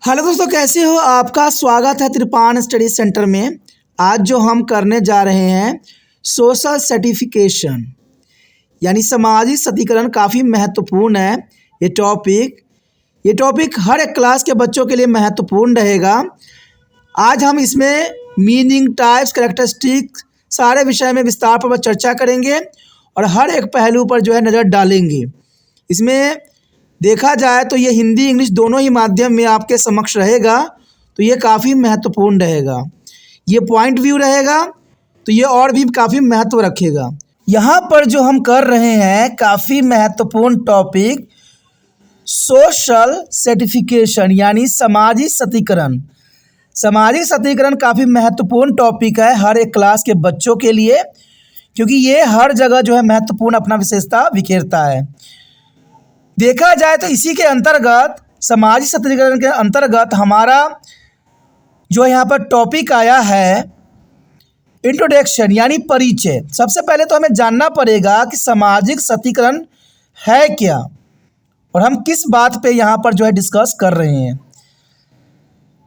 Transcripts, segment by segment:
Hello दोस्तों, कैसे हो? आपका स्वागत है त्रिपान स्टडी सेंटर में। आज जो हम करने जा रहे हैं सोशल सर्टिफिकेशन यानी सामाजिक सत्तीकरण, काफ़ी महत्वपूर्ण है ये टॉपिक हर एक क्लास के बच्चों के लिए महत्वपूर्ण रहेगा। आज हम इसमें मीनिंग, टाइप्स, कैरेक्टरिस्टिक सारे विषय में विस्तार पूर्वक चर्चा करेंगे और हर एक पहलू पर जो है नज़र डालेंगे। इसमें देखा जाए तो ये हिंदी इंग्लिश दोनों ही माध्यम में आपके समक्ष रहेगा, तो ये काफ़ी महत्वपूर्ण रहेगा। ये पॉइंट व्यू रहेगा तो ये और भी काफ़ी महत्व रखेगा। यहाँ पर जो हम कर रहे हैं काफ़ी महत्वपूर्ण टॉपिक सोशल सर्टिफिकेशन यानी सामाजिक सत्तीकरण। सामाजिक सत्तीकरण काफ़ी महत्वपूर्ण टॉपिक है हर एक क्लास के बच्चों के लिए, क्योंकि ये हर जगह जो है महत्वपूर्ण अपना विशेषता बिखेरता है। देखा जाए तो इसी के अंतर्गत, सामाजिक सत्तीकरण के अंतर्गत हमारा जो यहाँ पर टॉपिक आया है इंट्रोडक्शन यानी परिचय। सबसे पहले तो हमें जानना पड़ेगा कि सामाजिक सत्तीकरण है क्या और हम किस बात पे यहाँ पर जो है डिस्कस कर रहे हैं।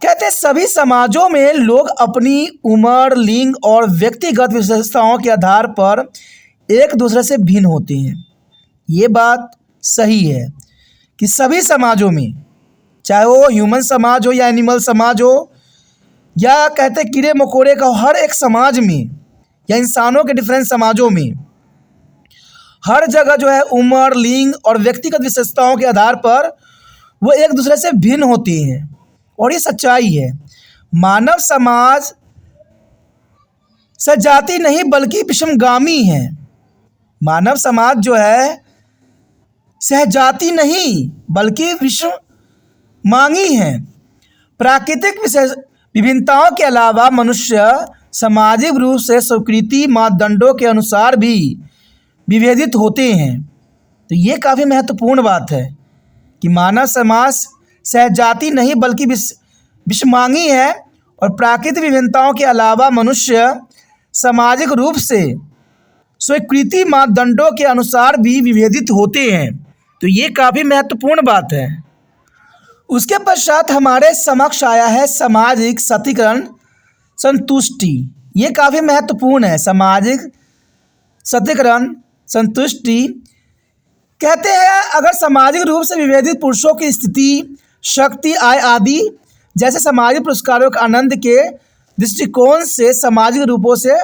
कहते हैं सभी समाजों में लोग अपनी उम्र, लिंग और व्यक्तिगत विशेषताओं के आधार पर एक दूसरे से भिन्न होते हैं। ये बात सही है कि सभी समाजों में, चाहे वो ह्यूमन समाज हो या एनिमल समाज हो या कहते कीड़े मकोड़े का, हर एक समाज में या इंसानों के डिफरेंट समाजों में हर जगह जो है उम्र, लिंग और व्यक्तिगत विशेषताओं के आधार पर वो एक दूसरे से भिन्न होती हैं और ये सच्चाई है। मानव समाज सजाति नहीं बल्कि विषमगामी है। मानव समाज जो है सहजाति नहीं बल्कि विषमांगी है। प्राकृतिक विभिन्नताओं के अलावा मनुष्य सामाजिक रूप से स्वीकृति मापदंडों के अनुसार भी विभेदित होते हैं। तो ये काफ़ी महत्वपूर्ण बात है कि मानव समाज सहजाति नहीं बल्कि विषमांगी है और प्राकृतिक विभिन्नताओं के अलावा मनुष्य सामाजिक रूप से स्वीकृति मापदंडों के अनुसार भी विभेदित होते हैं। तो ये काफ़ी महत्वपूर्ण बात है। उसके पश्चात हमारे समक्ष आया है सामाजिक सत्तीकरण संतुष्टि। ये काफ़ी महत्वपूर्ण है। सामाजिक सत्तीकरण संतुष्टि कहते हैं अगर सामाजिक रूप से विभेदित पुरुषों की स्थिति, शक्ति, आय आदि जैसे सामाजिक पुरस्कारों के आनंद के दृष्टिकोण से सामाजिक रूपों से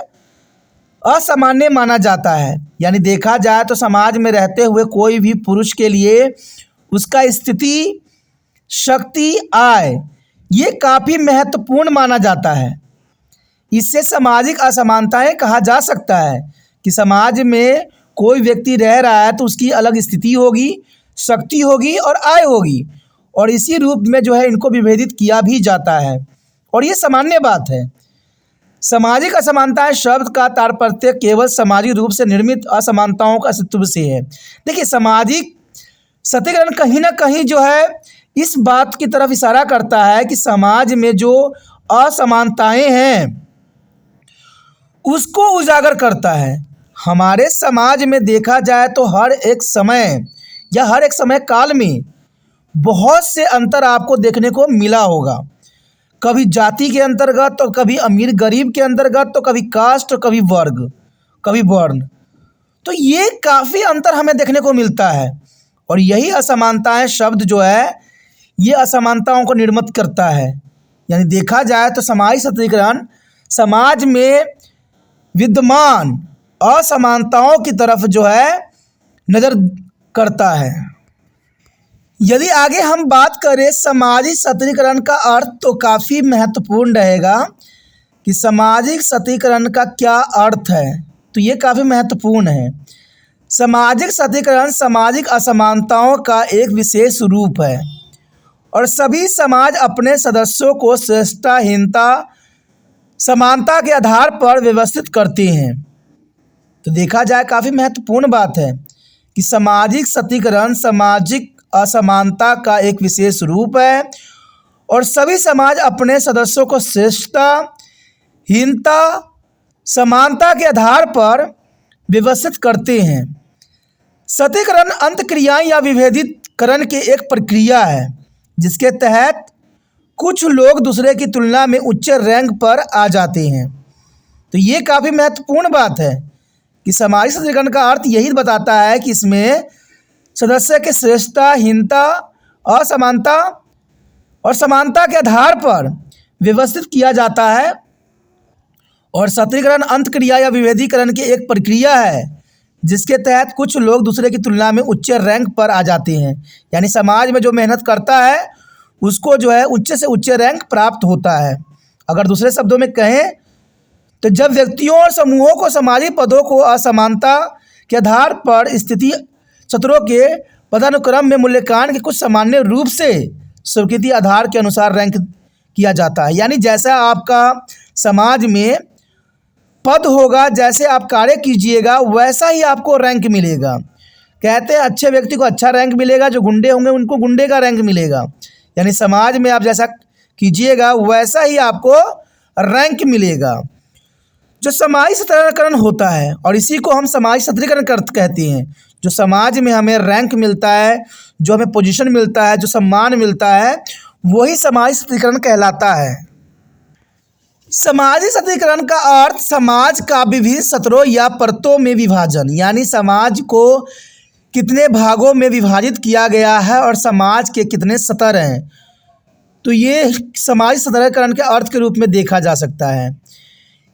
असामान्य माना जाता है। यानी देखा जाए तो समाज में रहते हुए कोई भी पुरुष के लिए उसका स्थिति, शक्ति, आय ये काफ़ी महत्वपूर्ण माना जाता है। इससे सामाजिक असमानताएं कहा जा सकता है कि समाज में कोई व्यक्ति रह रहा है तो उसकी अलग स्थिति होगी, शक्ति होगी और आय होगी, और इसी रूप में जो है इनको विभेदित किया भी जाता है और ये सामान्य बात है। सामाजिक असमानताएं शब्द का तात्पर्य केवल सामाजिक रूप से निर्मित असमानताओं का अस्तित्व से है। देखिए, सामाजिक सत्तीकरण कहीं ना कहीं जो है इस बात की तरफ इशारा करता है कि समाज में जो असमानताएं हैं उसको उजागर करता है। हमारे समाज में देखा जाए तो हर एक समय या हर एक समय काल में बहुत से अंतर आपको देखने को मिला होगा। कभी जाति के अंतर्गत तो कभी अमीर गरीब के अंतर्गत, तो कभी कास्ट, तो कभी वर्ग, कभी वर्ण। तो ये काफ़ी अंतर हमें देखने को मिलता है और यही असमानताएं शब्द जो है ये असमानताओं को निर्मित करता है। यानी देखा जाए तो सामाजिक सत्तीकरण समाज में विद्यमान असमानताओं की तरफ जो है नज़र करता है। यदि आगे हम बात करें सामाजिक सत्तीकरण का अर्थ, तो काफ़ी महत्वपूर्ण रहेगा कि सामाजिक सत्तीकरण का क्या अर्थ है। तो ये काफ़ी महत्वपूर्ण है। सामाजिक सत्तीकरण सामाजिक असमानताओं का एक विशेष रूप है और सभी समाज अपने सदस्यों को श्रेष्ठता, हीनता, समानता के आधार पर व्यवस्थित करते हैं। तो देखा जाए काफ़ी महत्वपूर्ण बात है कि सामाजिक सत्तीकरण सामाजिक असमानता का एक विशेष रूप है और सभी समाज अपने सदस्यों को श्रेष्ठता, हीनता, समानता के आधार पर व्यवस्थित करते हैं। सत्तीकरण अंतःक्रियाएं या विभेदीकरण की एक प्रक्रिया है जिसके तहत कुछ लोग दूसरे की तुलना में उच्च रैंक पर आ जाते हैं। तो ये काफ़ी महत्वपूर्ण बात है कि सामाजिक सशक्तिकरण का अर्थ यही बताता है कि इसमें सदस्य के श्रेष्ठता, हीनता, असमानता और समानता के आधार पर व्यवस्थित किया जाता है। और सशक्तिकरण अंतःक्रिया या विभेदीकरण की एक प्रक्रिया है जिसके तहत कुछ लोग दूसरे की तुलना में उच्च रैंक पर आ जाते हैं। यानी समाज में जो मेहनत करता है उसको जो है उच्च से उच्च रैंक प्राप्त होता है। अगर दूसरे शब्दों में कहें तो जब व्यक्तियों और समूहों को सामाजिक पदों को असमानता के आधार पर स्थिति सत्रों के पदानुक्रम में मूल्यांकन के कुछ सामान्य रूप से स्वीकृति आधार के अनुसार रैंक किया जाता है। यानी जैसा आपका समाज में पद होगा, जैसे आप कार्य कीजिएगा वैसा ही आपको रैंक मिलेगा। कहते हैं अच्छे व्यक्ति को अच्छा रैंक मिलेगा, जो गुंडे होंगे उनको गुंडे का रैंक मिलेगा। यानी समाज में आप जैसा कीजिएगा वैसा ही आपको रैंक मिलेगा। जो सामाजिक सशक्तिकरण होता है और इसी को हम सामाजिक सशक्तिकरण कहते हैं। जो समाज में हमें रैंक मिलता है, जो हमें पोजीशन मिलता है, जो सम्मान मिलता है, वही सामाजिक सशक्तिकरण कहलाता है। सामाजिक सशक्तिकरण का अर्थ समाज का विभिन्न स्तरों या परतों में विभाजन, यानी समाज को कितने भागों में विभाजित किया गया है और समाज के कितने स्तर हैं, तो ये सामाजिक सशक्तिकरण के अर्थ के रूप में देखा जा सकता है।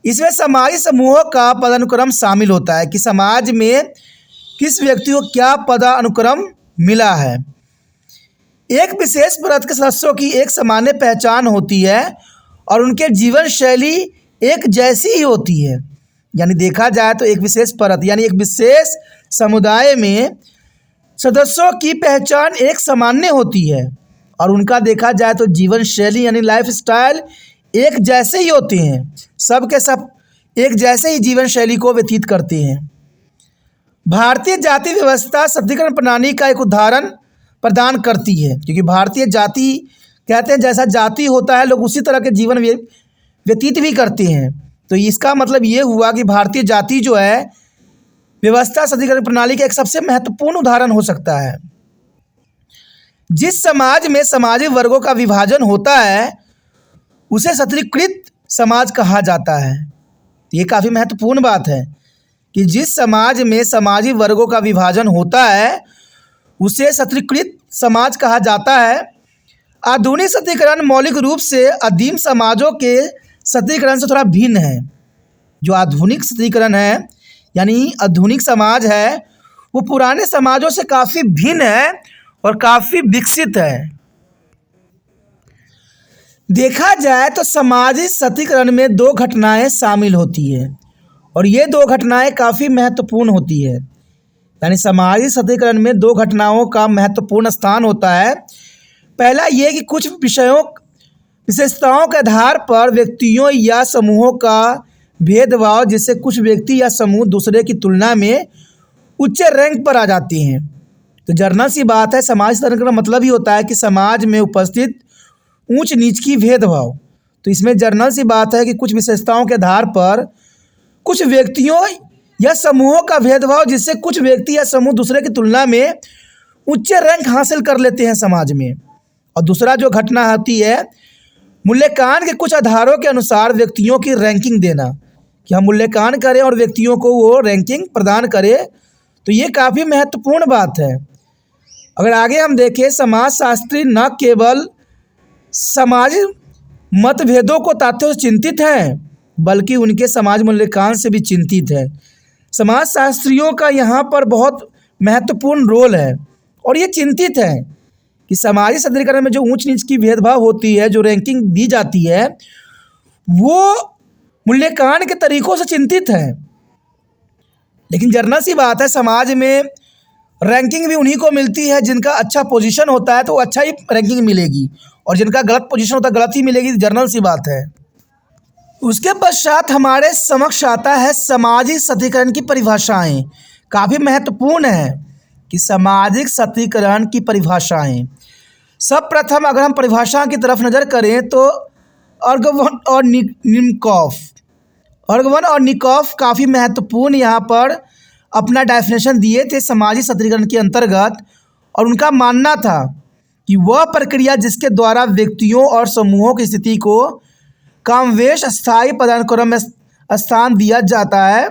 इसमें सामाजिक समूहों का पदानुक्रम शामिल होता है कि समाज में किस व्यक्ति को क्या पदानुक्रम मिला है। एक विशेष परत के सदस्यों की एक सामान्य पहचान होती है और उनके जीवन शैली एक जैसी ही होती है। यानी देखा जाए तो एक विशेष परत यानी एक विशेष समुदाय में सदस्यों की पहचान एक सामान्य होती है और उनका देखा जाए तो जीवन शैली यानी लाइफ स्टाइल एक जैसे ही होते हैं। सब के सब एक जैसे ही जीवन शैली को व्यतीत करते हैं। भारतीय जाति व्यवस्था सशक्तिकरण प्रणाली का एक उदाहरण प्रदान करती है, क्योंकि भारतीय जाति कहते हैं जैसा जाति होता है लोग उसी तरह के जीवन व्यतीत भी करते हैं। तो इसका मतलब ये हुआ कि भारतीय जाति जो है व्यवस्था सशक्तिकरण प्रणाली का एक सबसे महत्वपूर्ण उदाहरण हो सकता है। जिस समाज में सामाजिक वर्गों का विभाजन होता है उसे सशक्तिकृत समाज कहा जाता है। ये काफ़ी महत्वपूर्ण बात है कि जिस समाज में सामाजिक वर्गों का विभाजन होता है उसे सशक्तिकृत समाज कहा जाता है। आधुनिक सशक्तिकरण मौलिक रूप से आदिम समाजों के सशक्तिकरण से थोड़ा भिन्न है। जो आधुनिक सशक्तिकरण है यानी आधुनिक समाज है वो पुराने समाजों से काफ़ी भिन्न है और काफ़ी विकसित है। देखा जाए तो सामाजिक सशक्तिकरण में दो घटनाएं शामिल होती है और ये दो घटनाएं काफ़ी महत्वपूर्ण होती है। यानी सामाजिक सशक्तिकरण में दो घटनाओं का महत्वपूर्ण स्थान होता है। पहला ये कि कुछ विशेषताओं के आधार पर व्यक्तियों या समूहों का भेदभाव, जिससे कुछ व्यक्ति या समूह दूसरे की तुलना में उच्च रैंक पर आ जाते हैं। तो जर्नल सी बात है, सामाजिक सशक्तिकरण का मतलब ही होता है कि समाज में उपस्थित ऊंच नीच की भेदभाव। तो इसमें जर्नल सी बात है कि कुछ विशेषताओं के आधार पर कुछ व्यक्तियों या समूहों का भेदभाव, जिससे कुछ व्यक्ति या समूह दूसरे की तुलना में उच्च रैंक हासिल कर लेते हैं समाज में। और दूसरा जो घटना होती है मूल्यांकन के कुछ आधारों के अनुसार व्यक्तियों की रैंकिंग देना, कि हम मूल्यांकन करें और व्यक्तियों को वो रैंकिंग प्रदान करें। तो ये काफ़ी महत्वपूर्ण बात है। अगर आगे हम देखें, समाजशास्त्री न केवल सामाजिक मतभेदों को तथ्यों से चिंतित हैं बल्कि उनके समाज मूल्यांकन से भी चिंतित है। समाजशास्त्रियों का यहाँ पर बहुत महत्वपूर्ण रोल है और ये चिंतित है कि सामाजिक सशक्तिकरण में जो ऊंच नीच की भेदभाव होती है, जो रैंकिंग दी जाती है, वो मूल्यांकन के तरीकों से चिंतित है। लेकिन जर्नल सी बात है, समाज में रैंकिंग भी उन्हीं को मिलती है जिनका अच्छा पोजीशन होता है तो अच्छा ही रैंकिंग मिलेगी, और जिनका गलत पोजीशन होता है गलत ही मिलेगी। जर्नल सी बात है। उसके पश्चात हमारे समक्ष आता है सामाजिक सशक्तिकरण की परिभाषाएं। काफ़ी महत्वपूर्ण है कि सामाजिक सशक्तिकरण की परिभाषाएं। सब प्रथम अगर हम परिभाषा की तरफ नज़र करें तो अर्गवन और निकोफ काफ़ी महत्वपूर्ण यहाँ पर अपना डेफिनेशन दिए थे सामाजिक सशक्तिकरण के अंतर्गत, और उनका मानना था कि वह प्रक्रिया जिसके द्वारा व्यक्तियों और समूहों की स्थिति को कामवेश स्थायी पदानुक्रम में स्थान दिया जाता है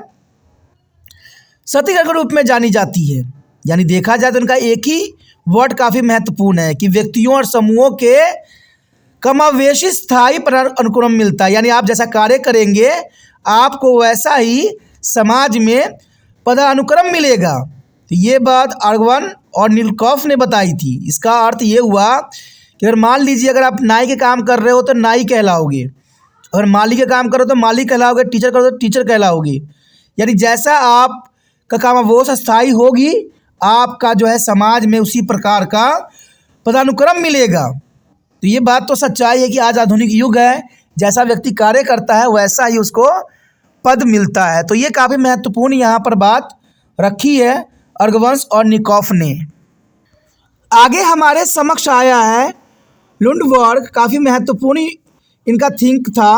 सत्रीकरण के रूप में जानी जाती है। यानी देखा जाए तो उनका एक ही वर्ड काफ़ी महत्वपूर्ण है कि व्यक्तियों और समूहों के कमावेशी स्थायी पदानुक्रम मिलता है। यानी आप जैसा कार्य करेंगे आपको वैसा ही समाज में पदानुक्रम मिलेगा। तो ये बात अर्गवन और नीलकॉफ ने बताई थी। इसका अर्थ ये हुआ कि अगर मान लीजिए अगर आप नाई के काम कर रहे हो तो नाई कहलाओगे, और माली के काम करो तो माली कहलाओगे, टीचर करो तो टीचर कहलाओगे। यानी जैसा आपका कामावेश स्थायी होगी आपका जो है समाज में उसी प्रकार का पदानुक्रम मिलेगा। तो ये बात तो सच्चाई है कि आज आधुनिक युग है, जैसा व्यक्ति कार्य करता है वैसा ही उसको पद मिलता है। तो ये काफ़ी महत्वपूर्ण यहाँ पर बात रखी है अर्गवंश और निकॉफ ने। आगे हमारे समक्ष आया है लुंडबर्ग, काफ़ी महत्वपूर्ण इनका थिंक था।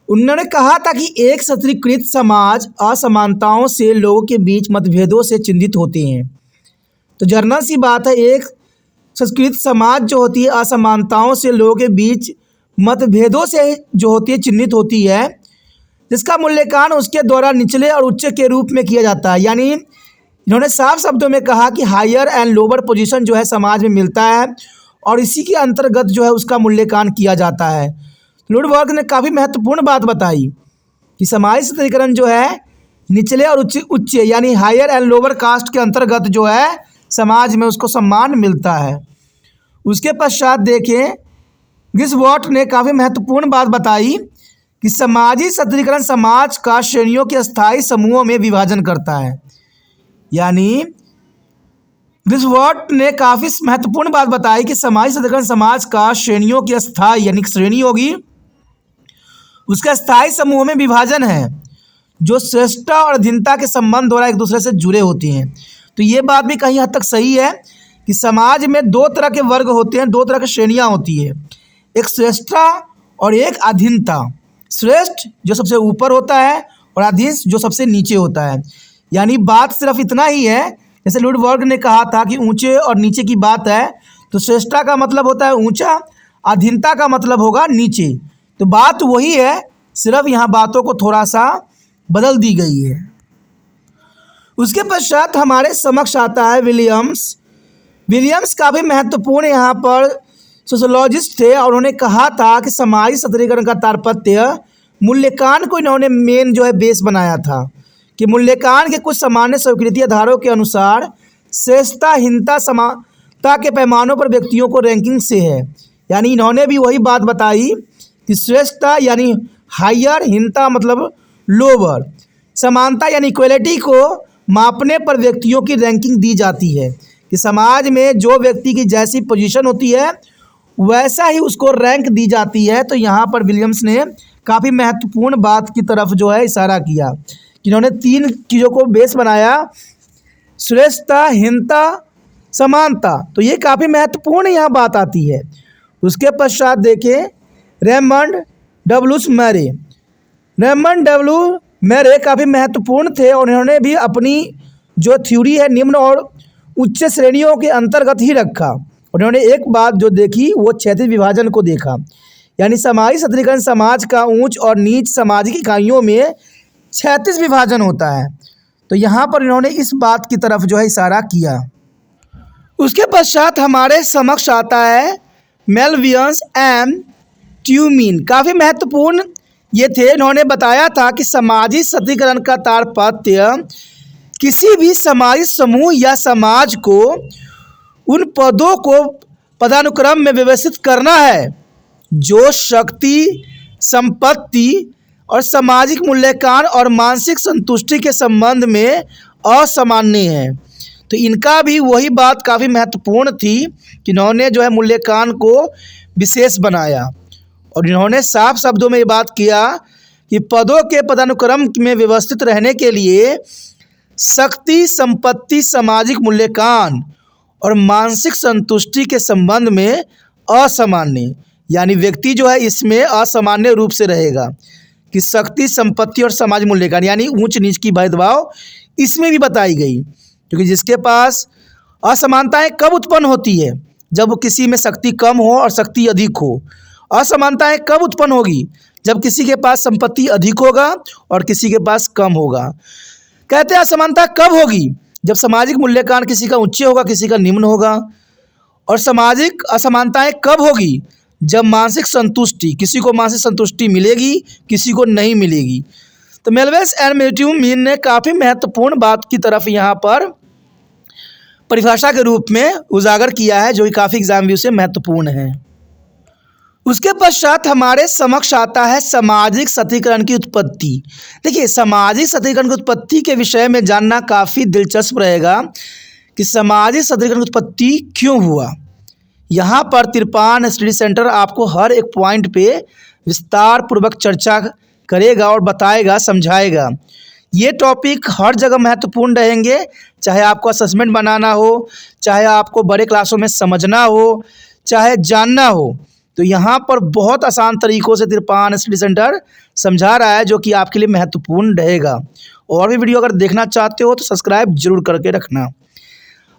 उन्होंने कहा था कि एक सत्रीकृत समाज असमानताओं से लोगों के बीच मतभेदों से चिंतित होते हैं। तो जर्नल सी बात है, एक सत्रीकृत समाज जो होती है असमानताओं से लोगों के बीच मतभेदों से जो होती है चिन्हित होती है, जिसका मूल्यांकन उसके द्वारा निचले और उच्च के रूप में किया जाता है। यानी इन्होंने साफ शब्दों में कहा कि हायर एंड लोअर पोजीशन जो है समाज में मिलता है और इसी के अंतर्गत जो है उसका मूल्यांकन किया जाता है। लुंडबर्ग ने काफ़ी महत्वपूर्ण बात बताई कि समाजी सत्रीकरण जो है निचले और उच्च यानी हायर एंड लोअर कास्ट के अंतर्गत जो है समाज में उसको सम्मान मिलता है। उसके पश्चात देखें गिब्स ने काफ़ी महत्वपूर्ण बात बताई कि समाजी सत्रीकरण समाज का श्रेणियों के स्थायी समूहों में विभाजन करता है। यानी गिब्स ने काफ़ी महत्वपूर्ण बात बताई कि समाजी सत्रीकरण समाज का श्रेणियों की स्थायी यानी श्रेणी होगी उसका स्थायी समूहों में विभाजन है जो श्रेष्ठता और अधीनता के संबंध द्वारा एक दूसरे से जुड़े होते हैं। तो ये बात भी कहीं हद तक सही है कि समाज में दो तरह के वर्ग होते हैं, दो तरह की श्रेणियाँ होती है, एक श्रेष्ठता और एक अधीनता। श्रेष्ठ जो सबसे ऊपर होता है और अधीन जो सबसे नीचे होता है। यानी बात सिर्फ इतना ही है, जैसे लुंडबर्ग ने कहा था कि ऊंचे और नीचे की बात है, तो श्रेष्ठता का मतलब होता है ऊंचा, अधीनता का मतलब होगा नीचे। तो बात वही है, सिर्फ यहाँ बातों को थोड़ा सा बदल दी गई है। उसके पश्चात हमारे समक्ष आता है विलियम्स काफ़ी महत्वपूर्ण यहाँ पर सोशोलॉजिस्ट थे और उन्होंने कहा था कि समाजी सत्रीकरण का तात्पर्य मूल्यांकन को इन्होंने मेन जो है बेस बनाया था कि मूल्यांकन के कुछ सामान्य स्वीकृति आधारों के अनुसार श्रेष्ठता हीनता समानता के पैमानों पर व्यक्तियों को रैंकिंग से है। यानी इन्होंने भी वही बात बताई कि श्रेष्ठता यानी हायर, हीनता मतलब लोअर, समानता यानी इक्वलिटी को मापने पर व्यक्तियों की रैंकिंग दी जाती है कि समाज में जो व्यक्ति की जैसी पोजीशन होती है वैसा ही उसको रैंक दी जाती है। तो यहाँ पर विलियम्स ने काफ़ी महत्वपूर्ण बात की तरफ जो है इशारा किया कि इन्होंने तीन चीज़ों को बेस बनाया, श्रेष्ठता, हीनता, समानता। तो ये काफ़ी महत्वपूर्ण यहाँ बात आती है। उसके पश्चात देखें रेमंड डब्ल्यू मैरे काफ़ी महत्वपूर्ण थे और इन्होंने भी अपनी जो थ्योरी है निम्न और उच्च श्रेणियों के अंतर्गत ही रखा। और इन्होंने एक बात जो देखी वो क्षैतिज विभाजन को देखा। यानी समाजी सत्रीकरण समाज का ऊंच और नीच सामाजिक इकाइयों में क्षैतिज विभाजन होता है। तो यहाँ पर इन्होंने इस बात की तरफ जो है इशारा किया। उसके पश्चात हमारे समक्ष आता है मेलवियस एम ट्यूमिन, काफ़ी महत्वपूर्ण ये थे। इन्होंने बताया था कि समाजी सत्रीकरण का तात्पर्य किसी भी सामाजिक समूह या समाज को उन पदों को पदानुक्रम में व्यवस्थित करना है जो शक्ति, संपत्ति और सामाजिक मूल्यांकन और मानसिक संतुष्टि के संबंध में असामान्य है। तो इनका भी वही बात काफ़ी महत्वपूर्ण थी कि इन्होंने जो है मूल्यांकन को विशेष बनाया और इन्होंने साफ शब्दों में ये बात किया कि पदों के पदानुक्रम में व्यवस्थित रहने के लिए शक्ति, संपत्ति, सामाजिक मूल्यांकन और मानसिक संतुष्टि के संबंध में असामान्य, यानी व्यक्ति जो है इसमें असामान्य रूप से रहेगा कि शक्ति, संपत्ति और सामाजिक मूल्यांकन यानी ऊंच नीच की भेदभाव इसमें भी बताई गई। क्योंकि जिसके पास असमानताएं कब उत्पन्न होती है, जब किसी में शक्ति कम हो और शक्ति अधिक हो। असमानताएं कब उत्पन्न होगी? जब किसी के पास संपत्ति अधिक होगा और किसी के पास कम होगा। कहते हैं असमानता कब होगी? जब सामाजिक मूल्यांकन किसी का उच्च होगा, किसी का निम्न होगा। और सामाजिक असमानताएं कब होगी? जब मानसिक संतुष्टि, किसी को मानसिक संतुष्टि मिलेगी, किसी को नहीं मिलेगी। तो मेलविस एंड मैथ्यू मीन ने काफ़ी महत्वपूर्ण बात की तरफ यहाँ पर परिभाषा के रूप में उजागर किया है, जो कि काफ़ी एग्जाम व्यू से महत्वपूर्ण है। उसके पश्चात हमारे समक्ष आता है सामाजिक सशक्तिकरण की उत्पत्ति। देखिए, सामाजिक सशक्तिकरण की उत्पत्ति के विषय में जानना काफ़ी दिलचस्प रहेगा कि सामाजिक सशक्तिकरण की उत्पत्ति क्यों हुआ। यहाँ पर तिरपान स्टडी सेंटर आपको हर एक पॉइंट पे विस्तार पूर्वक चर्चा करेगा और बताएगा, समझाएगा। ये टॉपिक हर जगह महत्वपूर्ण रहेंगे, चाहे आपको असेसमेंट बनाना हो, चाहे आपको बड़े क्लासों में समझना हो, चाहे जानना हो। तो यहाँ पर बहुत आसान तरीक़ों से तिरपान स्टडी सेंटर समझा रहा है, जो कि आपके लिए महत्वपूर्ण रहेगा। और भी वीडियो अगर देखना चाहते हो तो सब्सक्राइब जरूर करके रखना।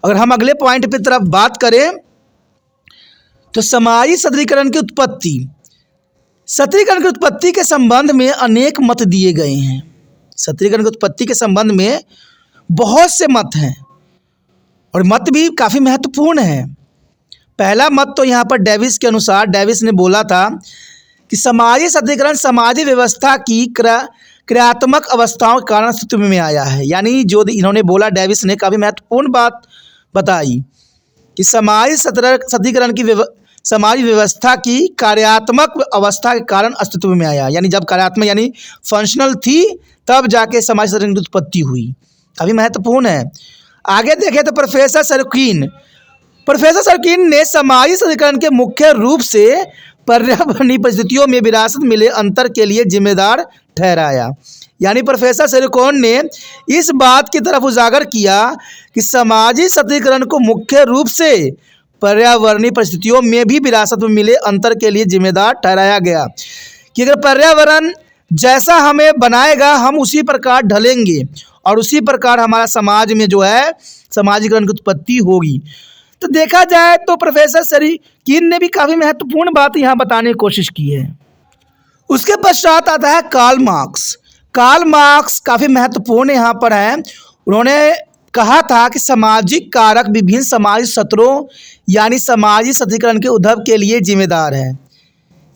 अगर हम अगले पॉइंट पे तरफ बात करें तो सामाजिक सशक्तिकरण की उत्पत्ति। सशक्तिकरण की उत्पत्ति के संबंध में अनेक मत दिए गए हैं। सशक्तिकरण की उत्पत्ति के संबंध में बहुत से मत हैं और मत भी काफ़ी महत्वपूर्ण हैं। पहला मत तो यहाँ पर डेविस के अनुसार, डेविस ने बोला था कि सामाजिक सशक्तिकरण सामाजिक व्यवस्था की क्रियात्मक अवस्थाओं के कारण अस्तित्व में आया है। यानी जो इन्होंने बोला, डेविस ने काफ़ी महत्वपूर्ण बात बताई कि सामाजिक सशक्तिकरण की सामाजिक व्यवस्था की कार्यात्मक अवस्था के कारण अस्तित्व में आया। यानी जब कार्यात्मक यानी फंक्शनल थी, तब जाके सामाजिक सशक्तिकरण की उत्पत्ति हुई। काफ़ी महत्वपूर्ण है। आगे देखें तो प्रोफेसर सर्किन ने सामाजिक सशक्तिकरण के मुख्य रूप से पर्यावरणीय परिस्थितियों में विरासत मिले अंतर के लिए जिम्मेदार ठहराया। यानी प्रोफेसर सेरिकोन ने इस बात की तरफ उजागर किया कि सामाजिक सशक्तिकरण को मुख्य रूप से पर्यावरणीय परिस्थितियों में भी विरासत में मिले अंतर के लिए जिम्मेदार ठहराया गया कि अगर पर्यावरण जैसा हमें बनाएगा, हम उसी प्रकार ढलेंगे और उसी प्रकार हमारा समाज में जो है सामाजिकरण की उत्पत्ति होगी। तो देखा जाए तो प्रोफेसर सेरिकिन ने भी काफ़ी महत्वपूर्ण बात यहाँ बताने की कोशिश की है। उसके पश्चात आता है कार्ल मार्क्स। कार्ल मार्क्स काफ़ी महत्वपूर्ण यहाँ पर है। उन्होंने कहा था कि सामाजिक कारक विभिन्न सामाजिक सत्रों यानी सामाजिक सशक्तिकरण के उद्भव के लिए जिम्मेदार है।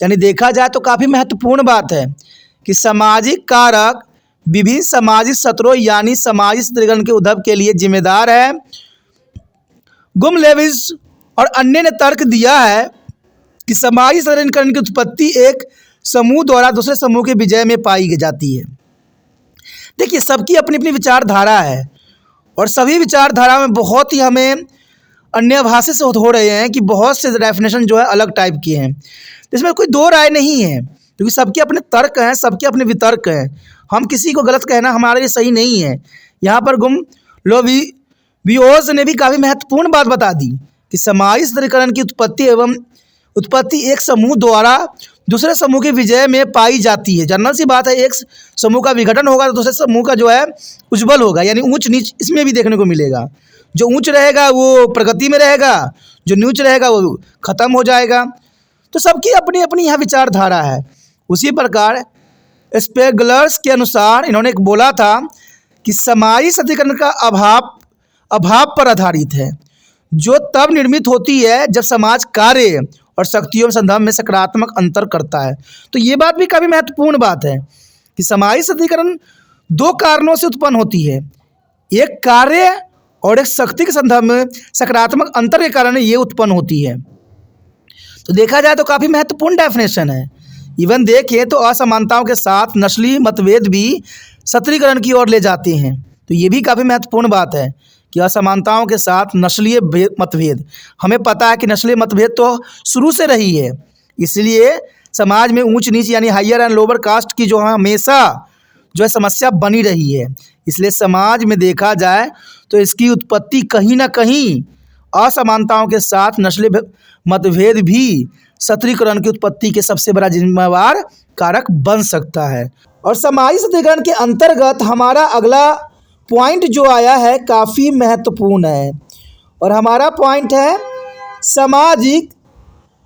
यानी देखा जाए तो काफ़ी महत्वपूर्ण बात है कि सामाजिक कारक विभिन्न सामाजिक सत्रों यानी सामाजिक सशक्तिकरण के उद्भव के लिए जिम्मेदार है। गुमलेविस और अन्य ने तर्क दिया है कि सामाजिक सशक्तिकरण की उत्पत्ति एक समूह द्वारा दूसरे समूह के विजय में पाई जाती है। देखिए, सबकी अपनी अपनी विचारधारा है और सभी विचारधारा में बहुत ही हमें अन्य भाषा से हो रहे हैं कि बहुत से डेफिनेशन जो है अलग टाइप के हैं। इसमें कोई दो राय नहीं है, क्योंकि सबके अपने तर्क हैं, सबके अपने वितर्क हैं। हम किसी को गलत कहना हमारे लिए सही नहीं है। यहाँ पर गुमलेवियोस ने भी काफ़ी महत्वपूर्ण बात बता दी कि सामाजिक सशक्तिकरण की उत्पत्ति एक समूह द्वारा दूसरे समूह के विजय में पाई जाती है। जनरल सी बात है, एक समूह का विघटन होगा तो दूसरे समूह का जो है उज्ज्वल होगा, यानी ऊंच नीच इसमें भी देखने को मिलेगा। जो ऊंच रहेगा वो प्रगति में रहेगा, जो नीच रहेगा वो खत्म हो जाएगा। तो सबकी अपनी अपनी यहाँ विचारधारा है। उसी प्रकार स्पेगलर्स के अनुसार इन्होंने बोला था कि सामाजिक सशक्तिकरण का अभाव पर आधारित है, जो तब निर्मित होती है जब समाज कार्य और शक्तियों संदर्भ में सकारात्मक अंतर करता है। तो ये बात भी काफ़ी महत्वपूर्ण बात है कि सामाजिक सशक्तिकरण दो कारणों से उत्पन्न होती है, एक कार्य और एक शक्ति के संदर्भ में सकारात्मक अंतर के कारण ये उत्पन्न होती है। तो देखा जाए तो काफ़ी महत्वपूर्ण डेफिनेशन है। इवन देखिए तो असमानताओं के साथ नस्लीय मतभेद भी सशक्तिकरण की ओर ले जाते हैं। तो ये भी काफ़ी महत्वपूर्ण बात है कि असमानताओं के साथ नस्लीय मतभेद, हमें पता है कि नस्लीय मतभेद तो शुरू से रही है, इसलिए समाज में ऊंच नीच यानी हायर एंड लोअर कास्ट की जो हमेशा जो है समस्या बनी रही है। इसलिए समाज में देखा जाए तो इसकी उत्पत्ति कहीं ना कहीं असमानताओं के साथ नस्लीय मतभेद भी सशक्तिकरण की उत्पत्ति के सबसे बड़ा जिम्मेवार कारक बन सकता है। और सामाजिक सशक्तिकरण के अंतर्गत हमारा अगला पॉइंट जो आया है काफ़ी महत्वपूर्ण है, और हमारा पॉइंट है सामाजिक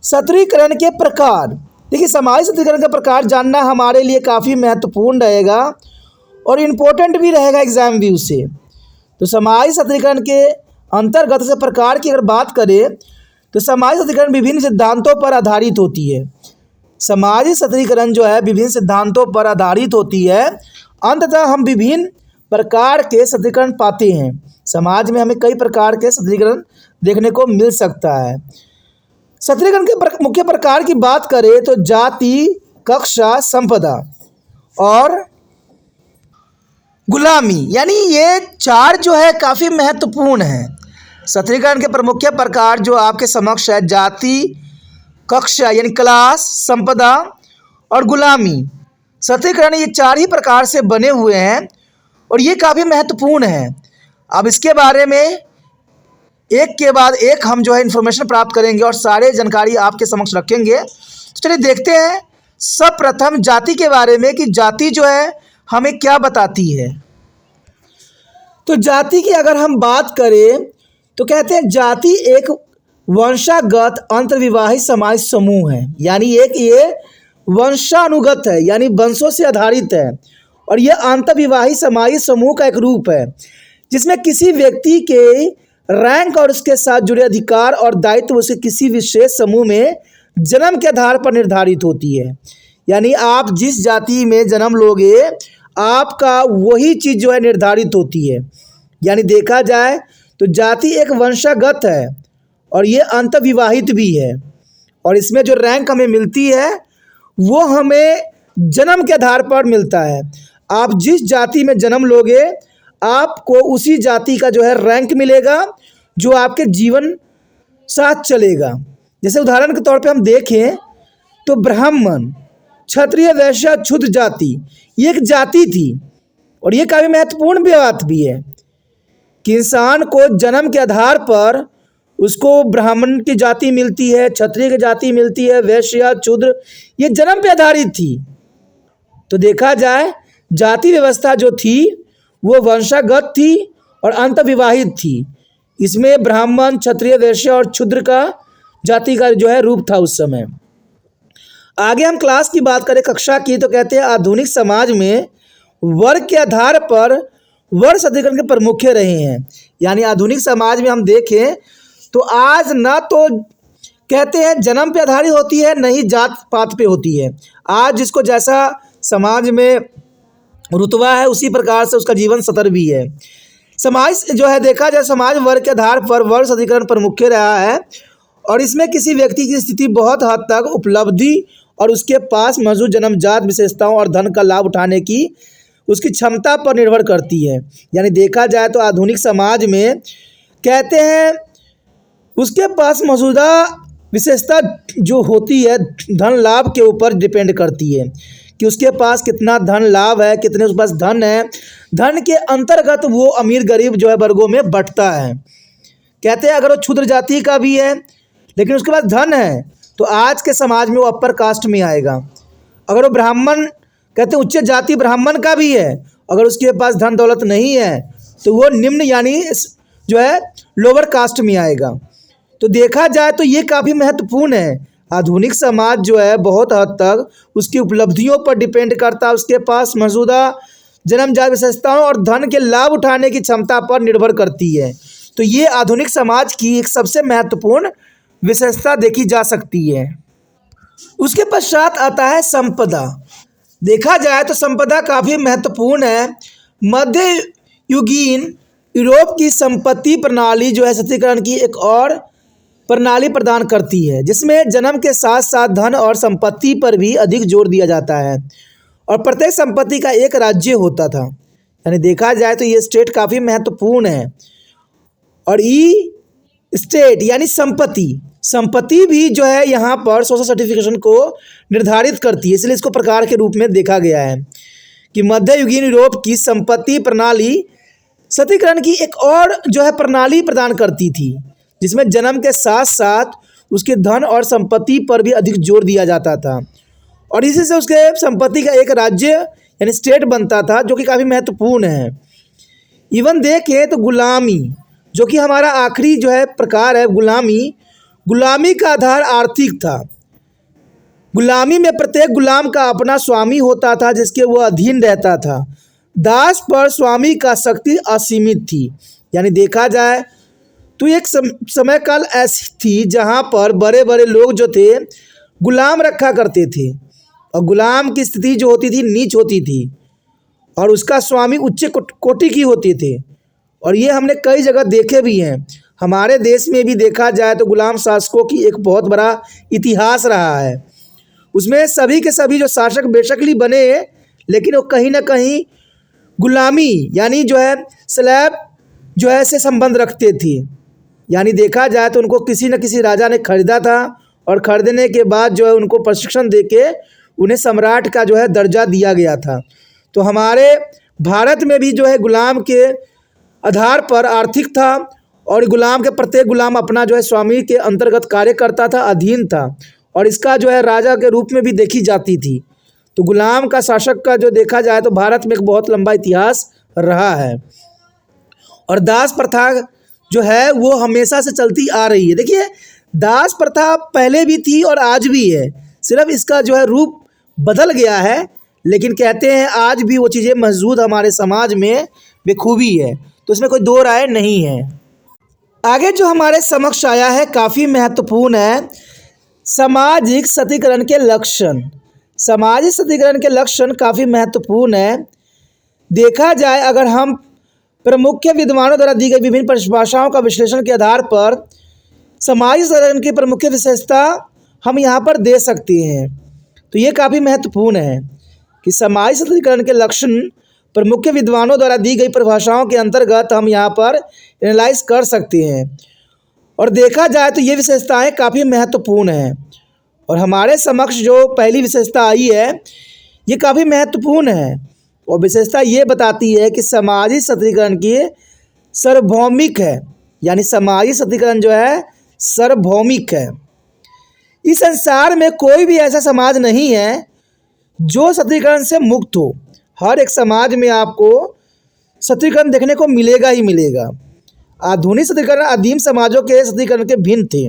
सत्रीकरण के प्रकार। देखिए, सामाजिक सत्रीकरण का प्रकार जानना हमारे लिए काफ़ी महत्वपूर्ण रहेगा और इम्पोर्टेंट भी रहेगा एग्जाम व्यू से। तो सामाजिक सत्रीकरण के अंतर्गत से प्रकार की अगर बात करें तो सामाजिक सत्रीकरण विभिन्न सिद्धांतों पर आधारित होती है। सामाजिक सत्रीकरण जो है विभिन्न सिद्धांतों पर आधारित होती है। अंततः हम विभिन्न प्रकार के सत्रीकरण पाते हैं। समाज में हमें कई प्रकार के सत्रीकरण देखने को मिल सकता है। सत्रीकरण के मुख्य प्रकार की बात करें तो जाति, कक्षा, संपदा और गुलामी, यानी ये चार जो है काफ़ी महत्वपूर्ण है। सत्रीकरण के प्रमुख प्रकार जो आपके समक्ष है जाति, कक्षा यानी क्लास, संपदा और गुलामी। सत्रीकरण ये चार ही प्रकार से बने हुए हैं और ये काफ़ी महत्वपूर्ण है। अब इसके बारे में एक के बाद एक हम जो है इन्फॉर्मेशन प्राप्त करेंगे और सारे जानकारी आपके समक्ष रखेंगे। तो चलिए देखते हैं सर्वप्रथम जाति के बारे में कि जाति जो है हमें क्या बताती है। तो जाति की अगर हम बात करें तो कहते हैं जाति एक वंशागत अंतर्विवाहित समाज समूह है, यानी एक ये वंशानुगत है, यानी वंशों से आधारित है और यह अंतर्विवाहित समाज समूह का एक रूप है जिसमें किसी व्यक्ति के रैंक और उसके साथ जुड़े अधिकार और दायित्व उसे किसी विशेष समूह में जन्म के आधार पर निर्धारित होती है। यानी आप जिस जाति में जन्म लोगे आपका वही चीज़ जो है निर्धारित होती है। यानी देखा जाए तो जाति एक वंशागत है और ये अंतर्विवाहित भी है और इसमें जो रैंक हमें मिलती है वो हमें जन्म के आधार पर मिलता है। आप जिस जाति में जन्म लोगे आपको उसी जाति का जो है रैंक मिलेगा जो आपके जीवन साथ चलेगा। जैसे उदाहरण के तौर पे हम देखें तो ब्राह्मण, क्षत्रिय, वैश्य, क्षूद्र जाति ये एक जाति थी और ये काफ़ी महत्वपूर्ण बात भी है कि इंसान को जन्म के आधार पर उसको ब्राह्मण की जाति मिलती है, क्षत्रिय की जाति मिलती है, वैश्य, क्षूद्र ये जन्म पे आधारित थी। तो देखा जाए जाति व्यवस्था जो थी वो वंशागत थी और अंतर्विवाहित थी। इसमें ब्राह्मण, क्षत्रिय, वैश्य और क्षूद्र का जाति का जो है रूप था उस समय। आगे हम क्लास की बात करें, कक्षा की, तो कहते हैं आधुनिक समाज में वर्ग के आधार पर वर्ग सत्रीकरण के प्रमुख रहे हैं। यानी आधुनिक समाज में हम देखें तो आज ना तो कहते हैं जन्म पे आधारित होती है न ही जात पात पे होती है। आज जिसको जैसा समाज में रुतबा है उसी प्रकार से उसका जीवन सतर भी है। समाज जो है देखा जाए समाज वर्ग के आधार पर वर्ग सत्रीकरण प्रमुख रहा है और इसमें किसी व्यक्ति की स्थिति बहुत हद तक उपलब्धि और उसके पास मौजूद जन्मजात विशेषताओं और धन का लाभ उठाने की उसकी क्षमता पर निर्भर करती है। यानी देखा जाए तो आधुनिक समाज में कहते हैं उसके पास मौजूदा विशेषता जो होती है धन लाभ के ऊपर डिपेंड करती है कि उसके पास कितना धन लाभ है, कितने उसके पास धन है। धन के अंतर्गत वो अमीर गरीब जो है वर्गों में बंटता है। कहते हैं अगर वो क्षुद्र जाति का भी है लेकिन उसके पास धन है तो आज के समाज में वो अपर कास्ट में आएगा। अगर वो ब्राह्मण, कहते हैं उच्च जाति ब्राह्मण का भी है, अगर उसके पास धन दौलत नहीं है तो वो निम्न यानी जो है लोअर कास्ट में आएगा। तो देखा जाए तो ये काफ़ी महत्वपूर्ण है। आधुनिक समाज जो है बहुत हद तक उसकी उपलब्धियों पर डिपेंड करता है, उसके पास मौजूदा जन्मजात विशेषताओं और धन के लाभ उठाने की क्षमता पर निर्भर करती है। तो ये आधुनिक समाज की एक सबसे महत्वपूर्ण विशेषता देखी जा सकती है। उसके पश्चात आता है संपदा। देखा जाए तो संपदा काफ़ी महत्वपूर्ण है। मध्य युगीन यूरोप की संपत्ति प्रणाली जो है सत्रीकरण की एक और प्रणाली प्रदान करती है जिसमें जन्म के साथ साथ धन और संपत्ति पर भी अधिक जोर दिया जाता है और प्रत्येक संपत्ति का एक राज्य होता था। यानी देखा जाए तो ये स्टेट काफ़ी महत्वपूर्ण है और ई स्टेट यानी संपत्ति भी जो है यहाँ पर सोशल सर्टिफिकेशन को निर्धारित करती है। इसलिए इसको प्रकार के रूप में देखा गया है कि मध्य युगीन यूरोप की संपत्ति प्रणाली सत्रीकरण की एक और जो है प्रणाली प्रदान करती थी जिसमें जन्म के साथ साथ उसके धन और संपत्ति पर भी अधिक जोर दिया जाता था और इसी से उसके संपत्ति का एक राज्य यानी स्टेट बनता था जो कि काफ़ी महत्वपूर्ण है। इवन देखें तो गुलामी जो कि हमारा आखिरी जो है प्रकार है गुलामी, गुलामी का आधार आर्थिक था। गुलामी में प्रत्येक गुलाम का अपना स्वामी होता था जिसके वो अधीन रहता था। दास पर स्वामी का शक्ति असीमित थी। यानी देखा जाए तो एक समय काल ऐसी थी जहाँ पर बड़े बड़े लोग जो थे गुलाम रखा करते थे, और गुलाम की स्थिति जो होती थी नीच होती थी, और उसका स्वामी उच्च कोटि की होते थे। और ये हमने कई जगह देखे भी हैं। हमारे देश में भी देखा जाए तो गुलाम शासकों की एक बहुत बड़ा इतिहास रहा है। उसमें सभी के सभी जो शासक बेशकली बने, लेकिन वो कहीं ना कहीं गुलामी यानी जो है स्लैब जो है से संबंध रखते थे। यानी देखा जाए तो उनको किसी न किसी राजा ने खरीदा था, और खरीदने के बाद जो है उनको प्रशिक्षण देके उन्हें सम्राट का जो है दर्जा दिया गया था। तो हमारे भारत में भी जो है गुलाम के आधार पर आर्थिक था, और गुलाम के प्रत्येक गुलाम अपना जो है स्वामी के अंतर्गत कार्य करता था, अधीन था, और इसका जो है राजा के रूप में भी देखी जाती थी। तो गुलाम का शासक का जो देखा जाए तो भारत में एक बहुत लंबा इतिहास रहा है। और दास प्रथा जो है वो हमेशा से चलती आ रही है। देखिए, दास प्रथा पहले भी थी और आज भी है, सिर्फ इसका जो है रूप बदल गया है, लेकिन कहते हैं आज भी वो चीज़ें मौजूद हमारे समाज में बेखूबी है। तो इसमें कोई दो राय नहीं है। आगे जो हमारे समक्ष आया है काफ़ी महत्वपूर्ण है, सामाजिक सतीकरण के लक्षण। सामाजिक सतीकरण के लक्षण काफ़ी महत्वपूर्ण है। देखा जाए अगर हम प्रमुख विद्वानों द्वारा दी गई विभिन्न परिभाषाओं का विश्लेषण के आधार पर सामाजिक सतीकरण की प्रमुख विशेषता हम यहाँ पर दे सकते हैं। तो ये काफ़ी महत्वपूर्ण है कि सामाजिक सतीकरण के लक्षण प्रमुख विद्वानों द्वारा दी गई परिभाषाओं के अंतर्गत हम यहाँ पर एनालाइज कर सकते हैं। और देखा जाए तो ये विशेषताएं काफ़ी महत्वपूर्ण हैं। और हमारे समक्ष जो पहली विशेषता आई है ये काफ़ी महत्वपूर्ण है, और विशेषता ये बताती है कि सामाजिक सतीकरण की सार्वभौमिक है। यानी सामाजिक सतीकरण जो है सार्वभौमिक है। इस संसार में कोई भी ऐसा समाज नहीं है जो सतीकरण से मुक्त हो। हर एक समाज में आपको सतीकरण देखने को मिलेगा ही मिलेगा। आधुनिक सतीकरण आदिम समाजों के सतीकरण के भिन्न थे,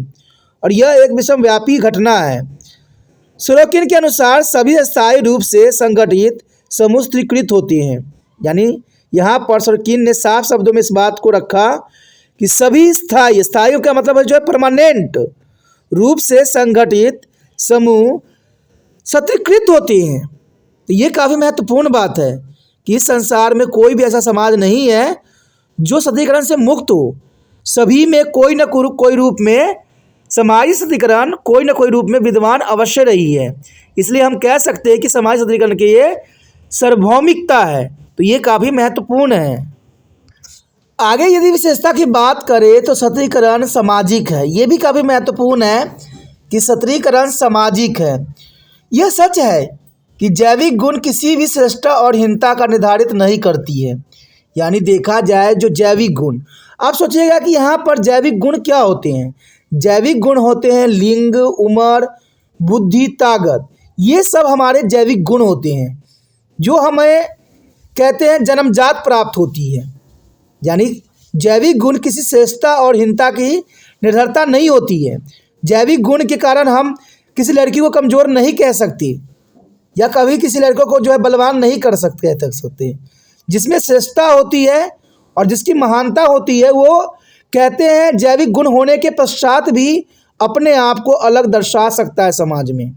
और यह एक विश्वव्यापी घटना है। सोरोकिन के अनुसार सभी स्थायी रूप से संगठित समूह स्वीकृत होते हैं। यानी यहाँ पर सोरोकिन ने साफ शब्दों में इस बात को रखा कि सभी स्थायी का मतलब है जो है परमानेंट रूप से संगठित समूह सतीकृत होते हैं। तो ये काफ़ी महत्वपूर्ण बात है कि इस संसार में कोई भी ऐसा समाज नहीं है जो सतीकरण से मुक्त हो। सभी में कोई न कोई रूप में सामाजिक सतीकरण कोई न कोई रूप में विद्यमान अवश्य रही है। इसलिए हम कह सकते हैं कि सामाजिक सतीकरण की ये सार्वभौमिकता है। तो ये काफ़ी महत्वपूर्ण है। आगे यदि विशेषता की बात करें तो सतीकरण सामाजिक है। ये भी काफ़ी महत्वपूर्ण है कि सतीकरण सामाजिक है। यह सच है कि जैविक गुण किसी भी श्रेष्ठता और हीनता का निर्धारित नहीं करती है। यानी देखा जाए जो जैविक गुण, आप सोचिएगा कि यहाँ पर जैविक गुण क्या होते हैं। जैविक गुण होते हैं लिंग, उम्र, बुद्धि, ताकत। ये सब हमारे जैविक गुण होते हैं जो हमें कहते हैं जन्मजात प्राप्त होती है। यानी जैविक गुण किसी श्रेष्ठता और हीनता की निर्भरता नहीं होती है। जैविक गुण के कारण हम किसी लड़की को कमज़ोर नहीं कह सकते, या कभी किसी लड़कों को जो है बलवान नहीं कर सकते। जिसमें श्रेष्ठता होती है और जिसकी महानता होती है वो कहते हैं जैविक गुण होने के पश्चात भी अपने आप को अलग दर्शा सकता है समाज में।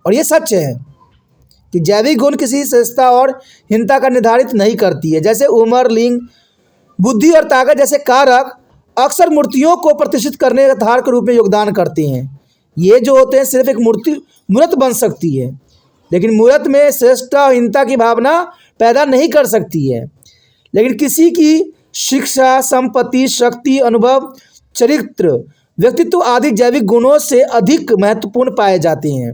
और ये सच है कि जैविक गुण किसी श्रेष्ठता और हीनता का निर्धारित नहीं करती है। जैसे उम्र, लिंग, बुद्धि और ताकत जैसे कारक अक्सर मूर्तियों को प्रतिष्ठित करने के आधार के रूप में योगदान करते हैं। ये जो होते हैं सिर्फ एक मूर्त बन सकती है, लेकिन मूर्त में श्रेष्ठता और हीनता की भावना पैदा नहीं कर सकती है। लेकिन किसी की शिक्षा, संपत्ति, शक्ति, अनुभव, चरित्र, व्यक्तित्व आदि जैविक गुणों से अधिक महत्वपूर्ण पाए जाते हैं।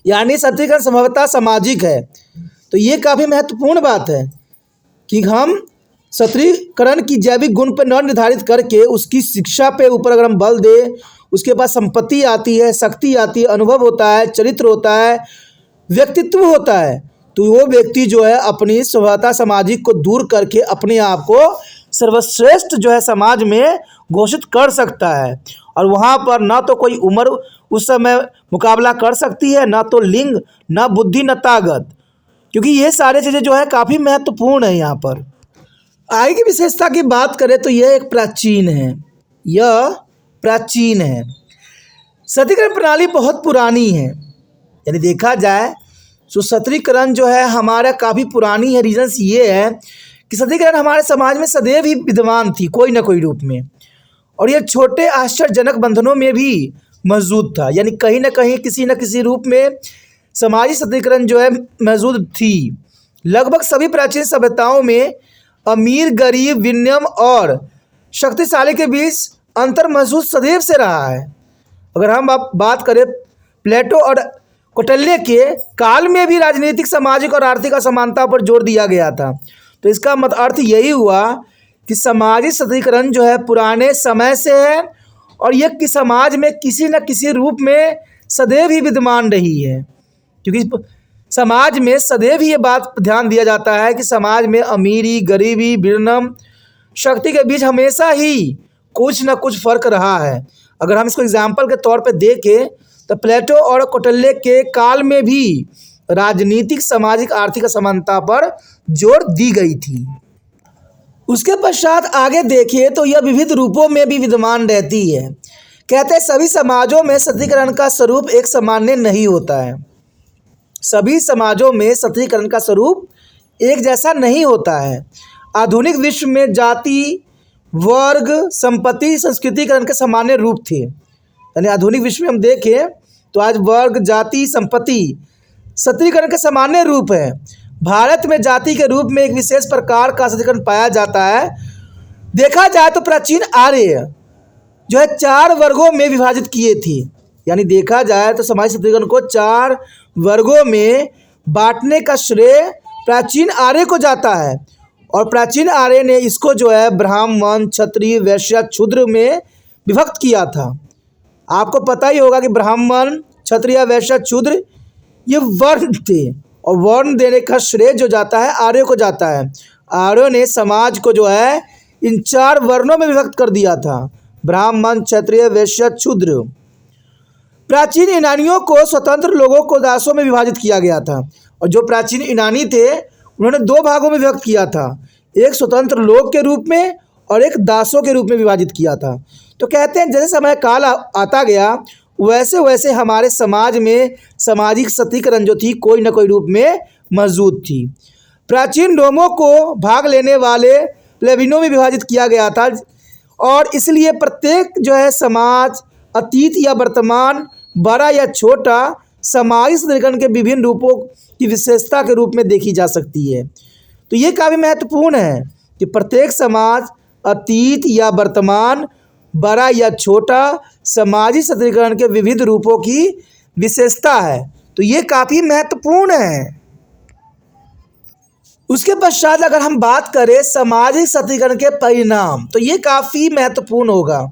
यानी सतीकरण संभवतः सामाजिक है। तो ये काफ़ी महत्वपूर्ण बात है कि हम सतीकरण की जैविक गुण पर न निर्धारित करके उसकी शिक्षा पे ऊपर अगर हम बल दें, उसके पास संपत्ति आती है, शक्ति आती है, अनुभव होता है, चरित्र होता है, व्यक्तित्व होता है, तो वो व्यक्ति जो है अपनी स्वभावता सामाजिक को दूर करके अपने आप को सर्वश्रेष्ठ जो है समाज में घोषित कर सकता है। और वहाँ पर ना तो कोई उम्र उस समय मुकाबला कर सकती है, ना तो लिंग, ना बुद्धि, ना ताकत, क्योंकि ये सारी चीज़ें जो है काफ़ी महत्वपूर्ण है। यहाँ पर आय की विशेषता की बात करें तो यह एक प्राचीन है, यह प्राचीन है। सत्रीकरण प्रणाली बहुत पुरानी है, यानी देखा जाए तो सत्रीकरण जो है हमारा काफ़ी पुरानी है। रीजन्स ये है कि सत्रीकरण हमारे समाज में सदैव ही विद्यमान थी कोई ना कोई रूप में, और ये छोटे आश्चर्यजनक बंधनों में भी मौजूद था, यानी कहीं ना कहीं किसी न किसी रूप में समाजी सत्रीकरण जो है मौजूद थी। लगभग सभी प्राचीन सभ्यताओं में अमीर, गरीब, विनियम और शक्तिशाली के बीच अंतर मौजूद सदैव से रहा है। अगर हम बात करें प्लेटो और कौटिल्य के काल में भी राजनीतिक, सामाजिक और आर्थिक असमानता पर जोर दिया गया था। तो इसका अर्थ यही हुआ कि सामाजिक सत्रीकरण जो है पुराने समय से है, और यह कि समाज में किसी न किसी रूप में सदैव ही विद्यमान रही है, क्योंकि समाज में सदैव ही ये बात ध्यान दिया जाता है कि समाज में अमीरी, गरीबी, विनियम, शक्ति के बीच हमेशा ही कुछ न कुछ फर्क रहा है। अगर हम इसको एग्जाम्पल के तौर पे देखें तो प्लेटो और कौटिल्य के काल में भी राजनीतिक, सामाजिक, आर्थिक असमानता पर जोर दी गई थी। उसके पश्चात आगे देखिए तो यह विविध रूपों में भी विद्यमान रहती है। कहते हैं सभी समाजों में सत्रीकरण का स्वरूप एक सामान्य नहीं होता है। सभी समाजों में सत्रीकरण का स्वरूप एक जैसा नहीं होता है। आधुनिक विश्व में जाति, वर्ग, संपत्ति, संस्कृतिकरण के सामान्य रूप थे। यानी आधुनिक विश्व में हम देखें तो आज वर्ग, जाति, संपत्ति सत्रीकरण के सामान्य रूप है। भारत में जाति के रूप में एक विशेष प्रकार का सत्रीकरण पाया जाता है। देखा जाए तो प्राचीन आर्य जो है 4 वर्गों में विभाजित किए थे, यानी देखा जाए तो समाज सत्रीकरण को 4 वर्गों में बांटने का श्रेय प्राचीन आर्य को जाता है। और प्राचीन आर्य ने इसको जो है ब्राह्मण, क्षत्रिय, वैश्य, शूद्र में विभक्त किया था। आपको पता ही होगा कि ब्राह्मण, क्षत्रिय, वैश्य, शूद्र ये वर्ण थे, और वर्ण देने का श्रेय जो जाता है आर्यों को जाता है। आर्यों ने समाज को जो है इन 4 वर्णों में विभक्त कर दिया था, ब्राह्मण, क्षत्रिय, वैश्य, शूद्र। प्राचीन यूनानियों को स्वतंत्र लोगों को दासों में विभाजित किया गया था, और जो प्राचीन यूनानी थे उन्होंने 2 भागों में विभक्त किया था, एक स्वतंत्र लोग के रूप में और एक दासों के रूप में विभाजित किया था। तो कहते हैं जैसे समय काल आता गया वैसे वैसे हमारे समाज में सामाजिक सत्रीकरण जो थी कोई न कोई रूप में मौजूद थी। प्राचीन रोमों को भाग लेने वाले प्लेबिनों में विभाजित किया गया था, और इसलिए प्रत्येक जो है समाज अतीत या वर्तमान, बड़ा या छोटा, सामाजिक सत्रीकरण के विभिन्न रूपों की विशेषता के रूप में देखी जा सकती है। तो ये काफ़ी महत्वपूर्ण है कि प्रत्येक समाज अतीत या वर्तमान, बड़ा या छोटा, सामाजिक सत्रीकरण के विविध रूपों की विशेषता है। तो ये काफ़ी महत्वपूर्ण है। उसके पश्चात अगर हम बात करें सामाजिक सत्रीकरण के परिणाम, तो ये काफ़ी महत्वपूर्ण होगा।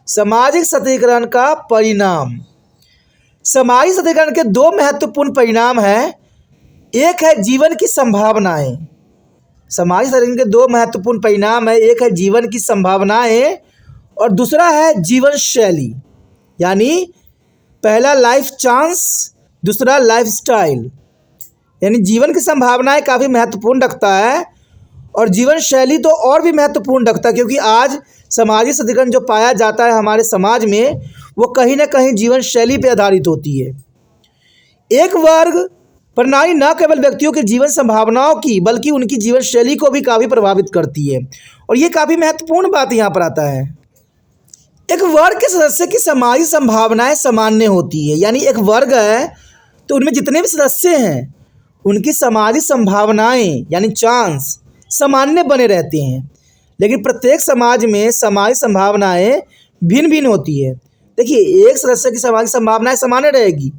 सामाजिक सत्रीकरण का परिणाम, सामाजिक सत्रीकरण के 2 महत्वपूर्ण परिणाम हैं। एक है जीवन की संभावनाएं। सामाजिक सत्रीकरण के 2 महत्वपूर्ण परिणाम है, एक है जीवन की संभावनाएं और दूसरा है जीवन शैली। यानी पहला लाइफ चांस, दूसरा लाइफ स्टाइल। यानी जीवन की संभावनाएं काफ़ी महत्वपूर्ण रखता है, और जीवन शैली तो और भी महत्वपूर्ण रखता है, क्योंकि आज सामाजिक सत्रीकरण जो पाया जाता है हमारे समाज में वो कहीं ना कहीं जीवन शैली पर आधारित होती है। एक वर्ग प्रणाली न केवल व्यक्तियों की जीवन संभावनाओं की बल्कि उनकी जीवन शैली को भी काफ़ी प्रभावित करती है, और ये काफ़ी महत्वपूर्ण बात यहाँ पर आता है। एक वर्ग के सदस्य की सामाजिक संभावनाएं सामान्य होती है, यानी एक वर्ग है तो उनमें जितने भी सदस्य हैं उनकी सामाजिक संभावनाएं यानी चांस सामान्य बने रहते हैं। लेकिन प्रत्येक समाज में सामाजिक संभावनाएं भिन्न भिन्न होती है। देखिए, एक सदस्य की सामाजिक संभावनाएं सामान्य रहेगी,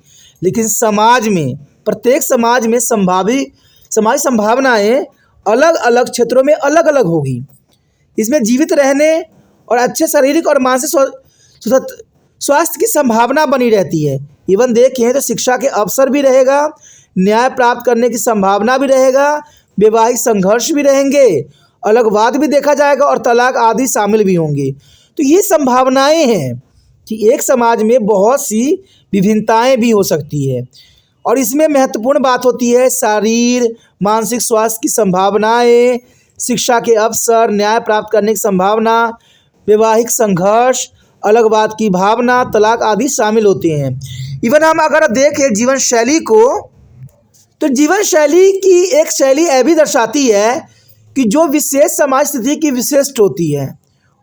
लेकिन समाज में, प्रत्येक समाज में सामाजिक संभावनाएं अलग अलग क्षेत्रों में अलग अलग होगी। इसमें जीवित रहने और अच्छे शारीरिक और मानसिक स्वास्थ्य की संभावना बनी रहती है। इवन देखें तो शिक्षा के अवसर भी रहेगा, न्याय प्राप्त करने की संभावना भी रहेगा, वैवाहिक संघर्ष भी रहेंगे, अलगवाद भी देखा जाएगा और तलाक आदि शामिल भी होंगे। तो ये संभावनाएं हैं कि एक समाज में बहुत सी विभिन्नताएं भी हो सकती है और इसमें महत्वपूर्ण बात होती है शारीर मानसिक स्वास्थ्य की संभावनाएं, शिक्षा के अवसर, न्याय प्राप्त करने की संभावना, वैवाहिक संघर्ष, अलगवाद की भावना, तलाक आदि शामिल होते हैं। इवन हम अगर देखें जीवन शैली को, तो जीवन शैली की एक शैली यह भी दर्शाती है कि जो विशेष समाज स्थिति की विशिष्ट होती है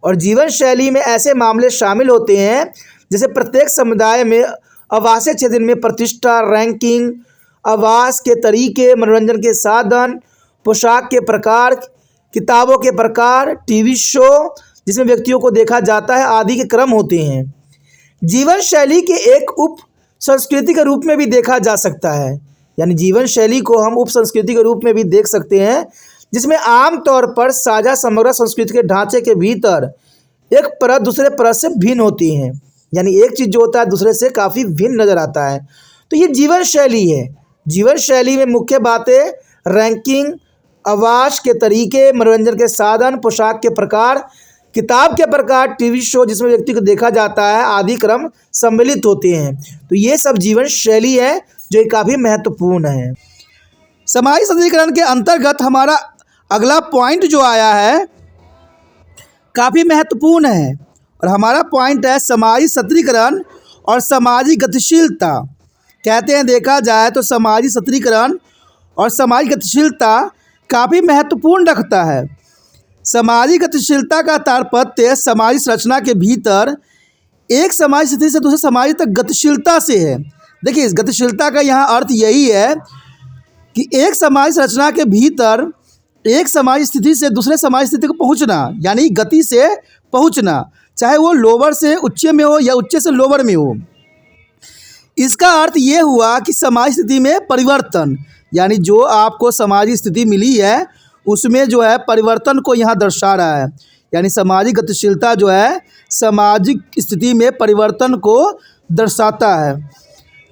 और जीवन शैली में ऐसे मामले शामिल होते हैं जैसे प्रत्येक समुदाय में आवासीय क्षेत्र में प्रतिष्ठा, रैंकिंग, आवास के तरीके, मनोरंजन के साधन, पोशाक के प्रकार, किताबों के प्रकार, टीवी शो जिसमें व्यक्तियों को देखा जाता है आदि के क्रम होते हैं। जीवन शैली के एक उप संस्कृति के रूप में भी देखा जा सकता है, यानी जीवन शैली को हम उप संस्कृति के रूप में भी देख सकते हैं जिसमें आमतौर पर साझा समग्र संस्कृति के ढांचे के भीतर एक परत दूसरे परत से भिन्न होती है, यानी एक चीज़ जो होता है दूसरे से काफ़ी भिन्न नज़र आता है। तो ये जीवन शैली है। जीवन शैली में मुख्य बातें रैंकिंग, आवास के तरीके, मनोरंजन के साधन, पोशाक के प्रकार, किताब के प्रकार, टीवी शो जिसमें व्यक्ति को देखा जाता है आदि क्रम सम्मिलित होते हैं। तो ये सब जीवन शैली है जो काफ़ी महत्वपूर्ण है। समाजी सशक्तिकरण के अंतर्गत हमारा अगला पॉइंट जो आया है काफ़ी महत्वपूर्ण है और हमारा पॉइंट है समाजी सशक्तिकरण और सामाजिक गतिशीलता। कहते हैं देखा जाए तो समाजी सशक्तिकरण और सामाजिक गतिशीलता काफ़ी महत्वपूर्ण रखता है। सामाजिक गतिशीलता का तात्पर्य समाज संरचना के भीतर एक समाज स्थिति से दूसरे समाज तक गतिशीलता से है। देखिए इस गतिशीलता का यहाँ अर्थ यही है कि एक समाज संरचना के भीतर एक समाज स्थिति से दूसरे समाज स्थिति को पहुँचना, यानी गति से पहुँचना, चाहे वो लोअर से उच्च में हो या उच्च से लोअर में हो। इसका अर्थ ये हुआ कि समाज स्थिति में परिवर्तन, यानी जो आपको सामाजिक स्थिति मिली है उसमें जो है परिवर्तन को यहाँ दर्शा रहा है। यानी सामाजिक गतिशीलता जो है सामाजिक स्थिति में परिवर्तन को दर्शाता है।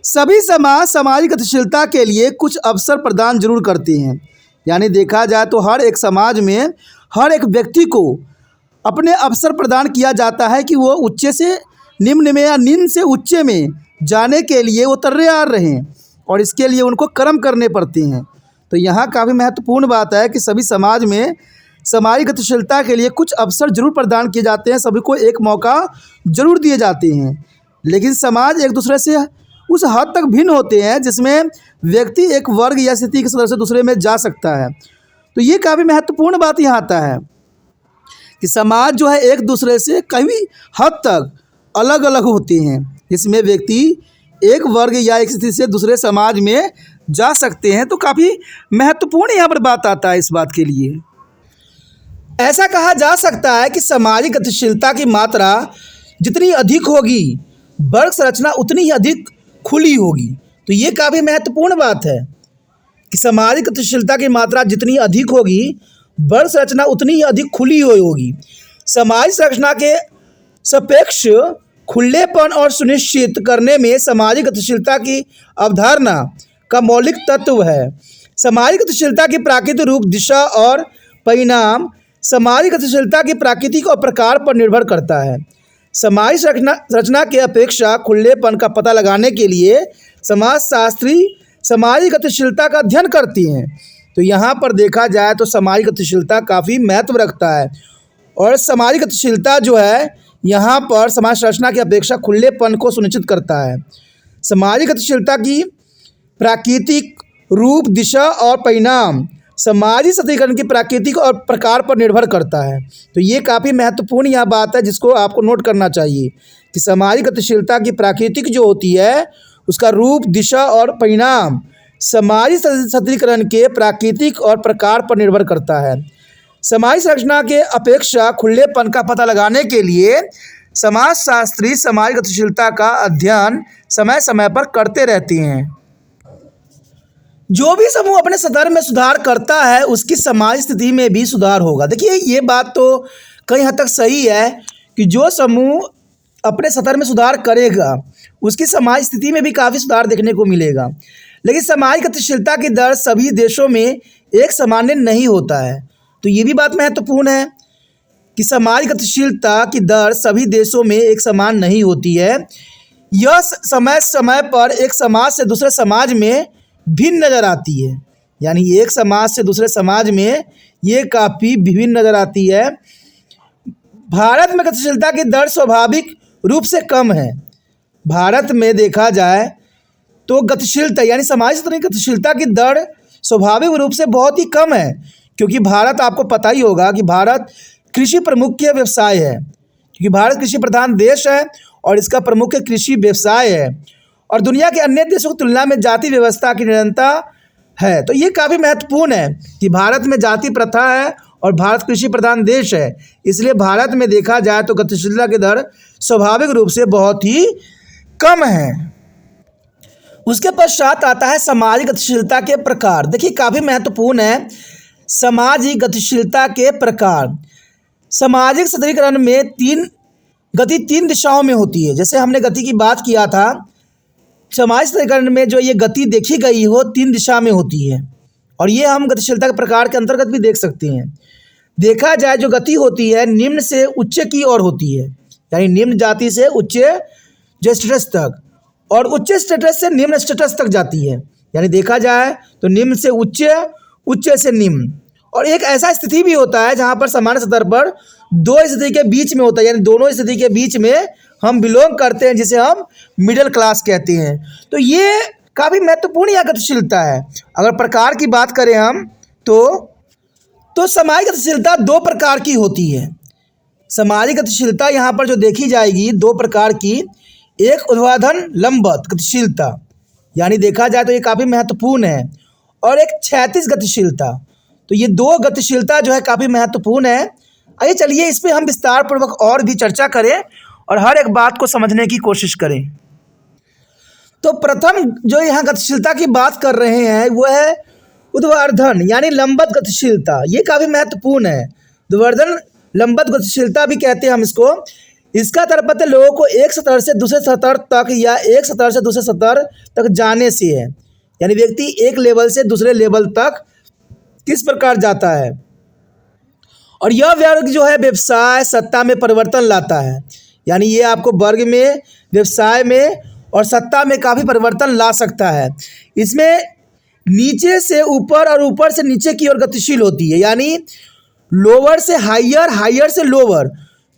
सभी समाज सामाजिक गतिशीलता के लिए कुछ अवसर प्रदान जरूर करते हैं, यानी देखा जाए तो हर एक समाज में हर एक व्यक्ति को अपने अवसर प्रदान किया जाता है कि वो उच्च से निम्न में या निम्न से उच्च में जाने के लिए वो तैयार रहें और इसके लिए उनको कर्म करने पड़ते हैं। तो यहाँ काफ़ी महत्वपूर्ण बात है कि सभी समाज में सामाजिक गतिशीलता के लिए कुछ अवसर जरूर प्रदान किए जाते हैं, सभी को एक मौका जरूर दिए जाते हैं, लेकिन समाज एक दूसरे से उस हद तक भिन्न होते हैं जिसमें व्यक्ति एक वर्ग या स्थिति के सदस्य से दूसरे में जा सकता है। तो ये काफ़ी महत्वपूर्ण बात यहाँ आता है कि समाज जो है एक दूसरे से कई हद तक अलग अलग होते हैं, जिसमें व्यक्ति एक वर्ग या एक स्थिति से दूसरे समाज में जा सकते हैं। तो काफ़ी महत्वपूर्ण यहाँ पर बात आता है इस बात के लिए। ऐसा कहा जा सकता है कि सामाजिक गतिशीलता की मात्रा जितनी अधिक होगी वर्ग संरचना उतनी ही अधिक खुली होगी। तो ये काफ़ी महत्वपूर्ण बात है कि सामाजिक गतिशीलता की मात्रा जितनी अधिक होगी वर्ग संरचना उतनी ही अधिक खुली हुई होगी। समाज संरचना के सापेक्ष खुलेपन और सुनिश्चित करने में सामाजिक गतिशीलता की अवधारणा का मौलिक तत्व है। सामाजिक गतिशीलता की प्राकृतिक रूप, दिशा और परिणाम सामाजिक गतिशीलता की प्राकृतिक और प्रकार पर निर्भर करता है। समाज रचना के अपेक्षा खुलेपन का पता लगाने के लिए समाजशास्त्री सामाजिक गतिशीलता का अध्ययन करती हैं। तो यहाँ पर देखा जाए तो सामाजिक गतिशीलता काफ़ी महत्व रखता है और सामाजिक गतिशीलता जो है यहाँ पर समाज रचना की अपेक्षा खुलेपन को सुनिश्चित करता है। सामाजिक गतिशीलता की प्राकृतिक रूप, दिशा और परिणाम सामाजिक सशक्तिकरण की प्राकृतिक और प्रकार पर निर्भर करता है। तो ये काफ़ी महत्वपूर्ण यह बात है जिसको आपको नोट करना चाहिए कि सामाजिक गतिशीलता की प्राकृतिक जो होती है उसका रूप, दिशा और परिणाम सामाजिक सशक्तिकरण के प्राकृतिक और प्रकार पर निर्भर करता है। समाज संरचना के अपेक्षा खुलेपन का पता लगाने के लिए समाजशास्त्री सामाजिक गतिशीलता का अध्ययन समय समय पर करते रहते हैं। जो भी समूह अपने स्तर में सुधार करता है उसकी समाज स्थिति में भी सुधार होगा। देखिए ये बात तो कई हद तक सही है कि जो समूह अपने स्तर में सुधार करेगा उसकी समाज स्थिति में भी काफ़ी सुधार देखने को मिलेगा। लेकिन समाज गतिशीलता की दर सभी देशों में एक सामान्य नहीं होता है। तो ये भी बात महत्वपूर्ण है कि समाज गतिशीलता की दर सभी देशों में एक समान नहीं होती है। यह समय समय पर एक समाज से दूसरे समाज में भिन्न नज़र आती है। यानी एक समाज से दूसरे समाज में ये काफ़ी विभिन्न नज़र आती है। भारत में गतिशीलता की दर स्वाभाविक रूप से कम है। भारत में देखा जाए तो गतिशीलता यानी सामाजिक स्तर की गतिशीलता की दर स्वाभाविक रूप से बहुत ही कम है, क्योंकि भारत, आपको पता ही होगा कि भारत कृषि प्रमुख व्यवसाय है, क्योंकि भारत कृषि प्रधान देश है और इसका प्रमुख कृषि व्यवसाय है और दुनिया के अन्य देशों की तुलना में जाति व्यवस्था की निरंतरता है। तो ये काफ़ी महत्वपूर्ण है कि भारत में जाति प्रथा है और भारत कृषि प्रधान देश है, इसलिए भारत में देखा जाए तो गतिशीलता की दर स्वाभाविक रूप से बहुत ही कम है। उसके पश्चात आता है सामाजिक गतिशीलता के प्रकार। देखिए काफ़ी महत्वपूर्ण है सामाजिक गतिशीलता के प्रकार। सामाजिक सदरीकरण में तीन दिशाओं में होती है। जैसे हमने गति की बात किया था, सामाजिक सदरीकरण में जो ये गति देखी गई हो 3 दिशा में होती है और ये हम गतिशीलता के प्रकार के अंतर्गत भी देख सकते हैं। देखा जाए जो गति होती है निम्न से उच्च की ओर होती है, यानी निम्न जाति से उच्च जो स्टेटस तक, और उच्च स्टेटस से निम्न स्टेटस तक जाती है। यानी देखा जाए तो निम्न से उच्च, उच्च से निम्न। और एक ऐसा स्थिति भी होता है जहाँ पर सामान्य स्तर पर 2 स्थिति के बीच में होता है, यानी दोनों स्थिति के बीच में हम बिलोंग करते हैं, जिसे हम मिडिल क्लास कहते हैं। तो ये काफ़ी महत्वपूर्ण यह गतिशीलता है। अगर प्रकार की बात करें हम तो सामाजिक गतिशीलता 2 प्रकार की होती है। सामाजिक गतिशीलता यहाँ पर जो देखी जाएगी 2 प्रकार की, एक ऊर्ध्वाधर लंबवत गतिशीलता, यानी देखा जाए तो ये काफ़ी महत्वपूर्ण है, और एक क्षैतिज गतिशीलता। तो ये 2 गतिशीलता जो है काफ़ी महत्वपूर्ण है। आइए चलिए इस पर हम विस्तार पूर्वक और भी चर्चा करें और हर एक बात को समझने की कोशिश करें। तो प्रथम जो यहाँ गतिशीलता की बात कर रहे हैं वो है ऊर्ध्वाधर यानी लंबवत गतिशीलता। ये काफ़ी महत्वपूर्ण है। ऊर्ध्वाधर लंबवत गतिशीलता भी कहते हैं हम इसको। इसका तात्पर्य लोगों को एक स्तर से दूसरे स्तर तक या एक स्तर से दूसरे स्तर तक जाने से है। यानी व्यक्ति एक लेवल से दूसरे लेवल तक किस प्रकार जाता है, और यह वर्ग जो है व्यवसाय सत्ता में परिवर्तन लाता है। यानी ये आपको वर्ग में, व्यवसाय में और सत्ता में काफ़ी परिवर्तन ला सकता है। इसमें नीचे से ऊपर और ऊपर से नीचे की ओर गतिशील होती है, यानी लोअर से हायर, हायर से लोअर,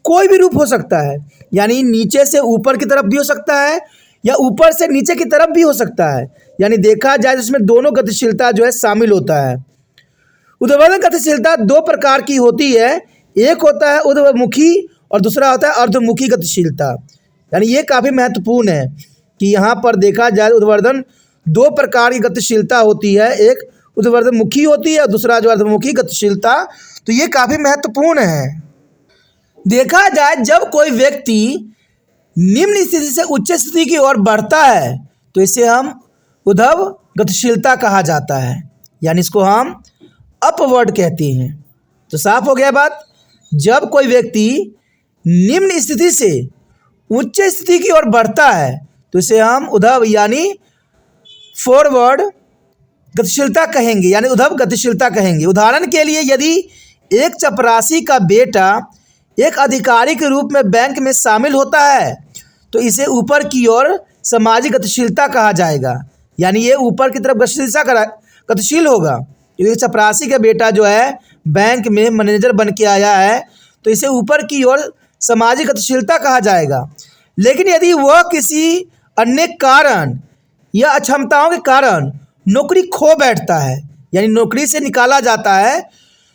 कोई भी रूप हो सकता है। यानी नीचे से ऊपर की तरफ भी हो सकता है या ऊपर से नीचे की तरफ भी हो सकता है। यानी देखा जाए तो इसमें दोनों गतिशीलता जो है शामिल होता है। ऊर्ध्वाधर गतिशीलता 2 प्रकार की होती है। एक होता है ऊर्ध्वमुखी और दूसरा होता है अर्धमुखी गतिशीलता। यानी ये काफ़ी महत्वपूर्ण है कि यहाँ पर देखा जाए ऊर्ध्वाधर 2 प्रकार की गतिशीलता होती है। एक ऊर्ध्वाधरमुखी होती है और दूसरा जो अर्धमुखी गतिशीलता। तो ये काफ़ी महत्वपूर्ण है। देखा जाए जब कोई व्यक्ति निम्न स्थिति से उच्च स्थिति की ओर बढ़ता है तो इसे हम ऊर्ध्व गतिशीलता कहा जाता है, यानी इसको हम अपवर्ड कहते हैं। तो साफ हो गया बात। जब कोई व्यक्ति निम्न स्थिति से उच्च स्थिति की ओर बढ़ता है तो इसे हम ऊर्ध्व यानी फॉरवर्ड गतिशीलता कहेंगे, यानी ऊर्ध्व गतिशीलता कहेंगे। उदाहरण के लिए यदि एक चपरासी का बेटा एक अधिकारी के रूप में बैंक में शामिल होता है तो इसे ऊपर की ओर सामाजिक गतिशीलता कहा जाएगा। यानी ये ऊपर की तरफ गतिशील होगा, क्योंकि चपरासी का बेटा जो है बैंक में मैनेजर बन के आया है तो इसे ऊपर की ओर सामाजिक गतिशीलता कहा जाएगा। लेकिन यदि वह किसी अन्य कारण या अक्षमताओं के कारण नौकरी खो बैठता है, यानी नौकरी से निकाला जाता है,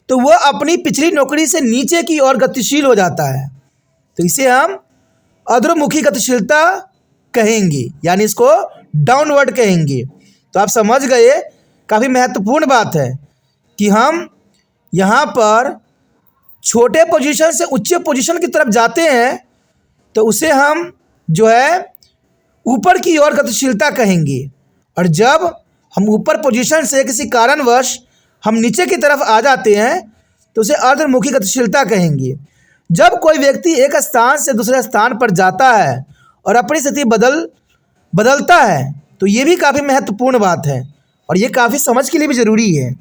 तो वह अपनी पिछली नौकरी से नीचे की ओर गतिशील हो जाता है, तो इसे हम अधोमुखी गतिशीलता कहेंगे, यानी इसको डाउनवर्ड कहेंगे। तो आप समझ गए, काफ़ी महत्वपूर्ण बात है कि हम यहाँ पर छोटे पोजीशन से उच्च पोजीशन की तरफ जाते हैं तो उसे हम जो है ऊपर की ओर गतिशीलता कहेंगे, और जब हम ऊपर पोजीशन से किसी कारणवश हम नीचे की तरफ आ जाते हैं तो उसे अर्धमुखी गतिशीलता कहेंगे। जब कोई व्यक्ति एक स्थान से दूसरे स्थान पर जाता है और अपनी स्थिति बदलता है तो ये भी काफ़ी महत्वपूर्ण बात है और ये काफ़ी समझ के लिए भी ज़रूरी है।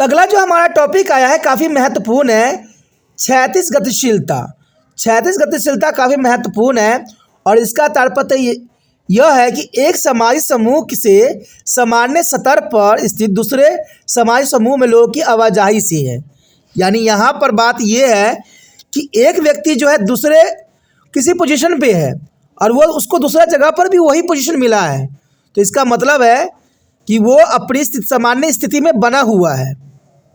अगला जो हमारा टॉपिक आया है काफ़ी महत्वपूर्ण है, क्षैतिज गतिशीलता। क्षैतिज गतिशीलता काफ़ी महत्वपूर्ण है और इसका तात्पर्य यह है कि एक सामाजिक समूह से सामान्य स्तर पर स्थित दूसरे सामाजिक समूह में लोगों की आवाजाही से है। यानी यहाँ पर बात यह है कि एक व्यक्ति जो है दूसरे किसी पोजीशन पे है और वो उसको दूसरा जगह पर भी वही पोजीशन मिला है, तो इसका मतलब है कि वो अपनी सामान्य स्थिति में बना हुआ है।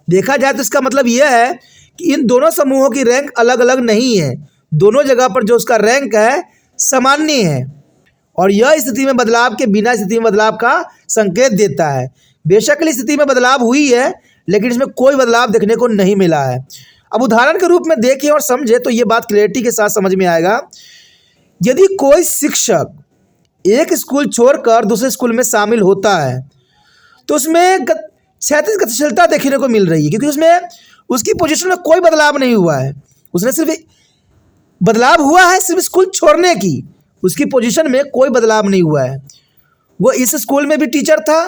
देखा जाए तो इसका मतलब यह है कि इन दोनों समूहों की रैंक अलग अलग नहीं है, दोनों जगह पर जो उसका रैंक है सामान्य है और यह स्थिति में बदलाव के बिना स्थिति में बदलाव का संकेत देता है। बेशक स्थिति में बदलाव हुई है लेकिन इसमें कोई बदलाव देखने को नहीं मिला है। अब उदाहरण के रूप में देखें और समझें तो ये बात क्लैरिटी के साथ समझ में आएगा। यदि कोई शिक्षक एक स्कूल छोड़कर दूसरे स्कूल में शामिल होता है तो उसमें क्षैतिज गतिशीलता देखने को मिल रही है, क्योंकि उसमें उसकी पोजीशन में कोई बदलाव नहीं हुआ है। उसने सिर्फ बदलाव हुआ है सिर्फ स्कूल छोड़ने की, उसकी पोजीशन में कोई बदलाव नहीं हुआ है। वो इस स्कूल में भी टीचर था,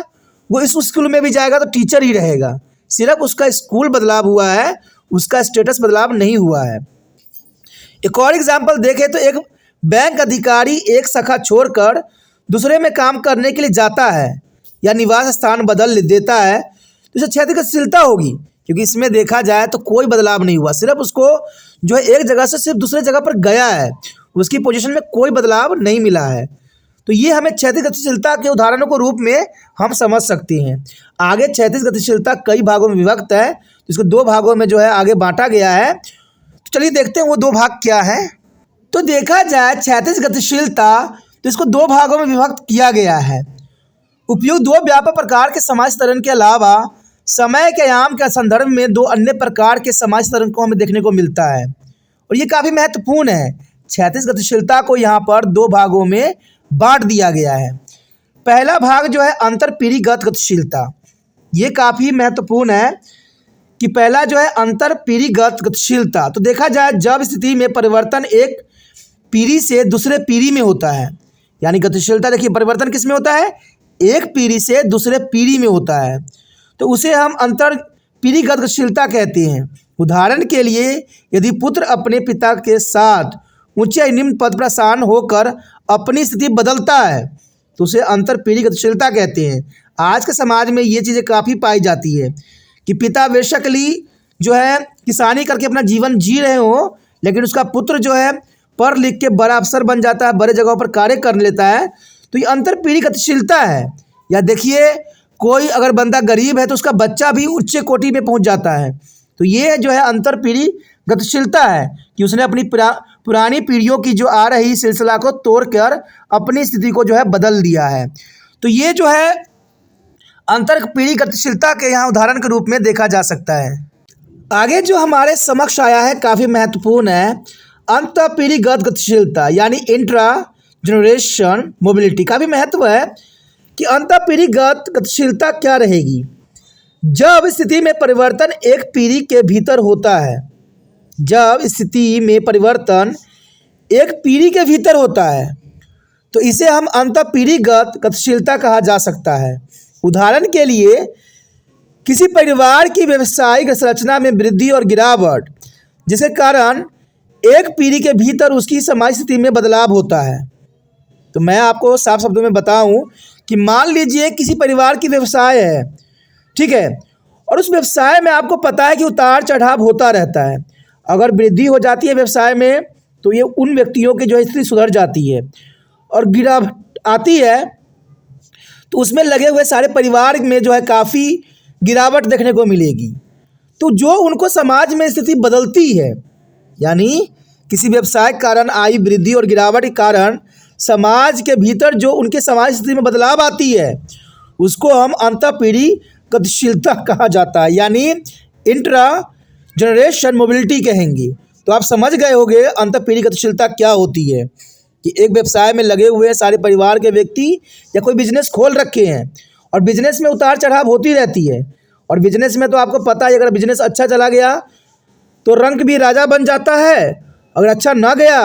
वो इस स्कूल में भी जाएगा तो टीचर ही रहेगा, सिर्फ उसका स्कूल बदलाव हुआ है, उसका स्टेटस बदलाव नहीं हुआ है। एक और एग्जाम्पल देखें तो एक बैंक अधिकारी एक शाखा छोड़कर दूसरे में काम करने के लिए जाता है या निवास स्थान बदल देता है तो इसे क्षैतिज गतिशीलता होगी, क्योंकि इसमें देखा जाए तो कोई बदलाव नहीं हुआ, सिर्फ उसको जो है एक जगह से सिर्फ दूसरे जगह पर गया है, उसकी पोजीशन में कोई बदलाव नहीं मिला है। तो ये हमें क्षैतिज गतिशीलता के उदाहरणों के रूप में हम समझ सकते हैं। आगे क्षैतिज गतिशीलता कई भागों में विभक्त है, तो इसको दो भागों में जो है आगे बांटा गया है। तो चलिए देखते हैं वो दो भाग क्या है। तो देखा जाए क्षैतिज गतिशीलता तो इसको दो भागों में विभक्त किया गया है। उपयुक्त दो व्यापक प्रकार के समाजीकरण के अलावा समय के आयाम के संदर्भ में दो अन्य प्रकार के समाजीकरण को हमें देखने को मिलता है और ये काफ़ी महत्वपूर्ण है। क्षैतिज गतिशीलता को यहाँ पर दो भागों में बांट दिया गया है। पहला भाग जो है अंतरपीढ़ीगत गतिशीलता, ये काफ़ी महत्वपूर्ण है कि पहला जो है अंतरपीढ़ीगत गतिशीलता। तो देखा जाए जब स्थिति में परिवर्तन एक पीढ़ी से दूसरे पीढ़ी में होता है, यानी गतिशीलता देखिए परिवर्तन किस में होता है, एक पीढ़ी से दूसरे पीढ़ी में होता है, तो उसे हम अंतरपीढ़ीगत गतिशीलता कहते हैं। उदाहरण के लिए यदि पुत्र अपने पिता के साथ उच्च या निम्न पद पर आसान होकर अपनी स्थिति बदलता है तो उसे अंतरपीढ़ी गतिशीलता कहते हैं। आज के समाज में ये चीज़ें काफ़ी पाई जाती है कि पिता बेशकली जो है किसानी करके अपना जीवन जी रहे हो, लेकिन उसका पुत्र जो है पढ़ लिख के बड़ा अफसर बन जाता है, बड़े जगहों पर कार्य कर लेता है, तो ये अंतरपीढ़ी गतिशीलता है। या देखिए कोई अगर बंदा गरीब है तो उसका बच्चा भी उच्च कोटि में पहुंच जाता है, तो ये जो है अंतरपीढ़ी गतिशीलता है कि उसने अपनी पुरानी पीढ़ियों की जो आ रही सिलसिला को तोड़कर अपनी स्थिति को जो है बदल दिया है। तो ये जो है अंतरपीढ़ी गतिशीलता के यहाँ उदाहरण के रूप में देखा जा सकता है। आगे जो हमारे समक्ष आया है काफ़ी महत्वपूर्ण है अंतरपीढ़ीगत गतिशीलता, यानी इंट्रा जनरेशन मोबिलिटी। काफ़ी महत्व है कि अंतरपीढ़ीगत गतिशीलता क्या रहेगी। जब स्थिति में परिवर्तन एक पीढ़ी के भीतर होता है, जब स्थिति में परिवर्तन एक पीढ़ी के भीतर होता है तो इसे हम अंतरपीढ़ीगत गतिशीलता कहा जा सकता है। उदाहरण के लिए किसी परिवार की व्यावसायिक संरचना में वृद्धि और गिरावट, जिसके कारण एक पीढ़ी के भीतर उसकी समाज स्थिति में बदलाव होता है। तो मैं आपको साफ शब्दों में बताऊं कि मान लीजिए किसी परिवार की व्यवसाय है, ठीक है, और उस व्यवसाय में आपको पता है कि उतार चढ़ाव होता रहता है। अगर वृद्धि हो जाती है व्यवसाय में तो ये उन व्यक्तियों की जो स्थिति सुधर जाती है, और गिरावट आती है तो उसमें लगे हुए सारे परिवार में जो है काफ़ी गिरावट देखने को मिलेगी। तो जो उनको समाज में स्थिति बदलती है, यानी किसी व्यवसाय के कारण आई वृद्धि और गिरावट के कारण समाज के भीतर जो उनके समाज स्थिति में बदलाव आती है, उसको हम अंतरपीढ़ी गतिशीलता कहा जाता है, यानी इंट्रा जनरेशन मोबिलिटी कहेंगे। तो आप समझ गए होंगे अंतरपीढ़ी गतिशीलता क्या होती है कि एक व्यवसाय में लगे हुए सारे परिवार के व्यक्ति या कोई बिजनेस खोल रखे हैं और बिजनेस में उतार चढ़ाव होती रहती है। और बिजनेस में तो आपको पता है अगर बिजनेस अच्छा चला गया तो रंक भी राजा बन जाता है, अगर अच्छा ना गया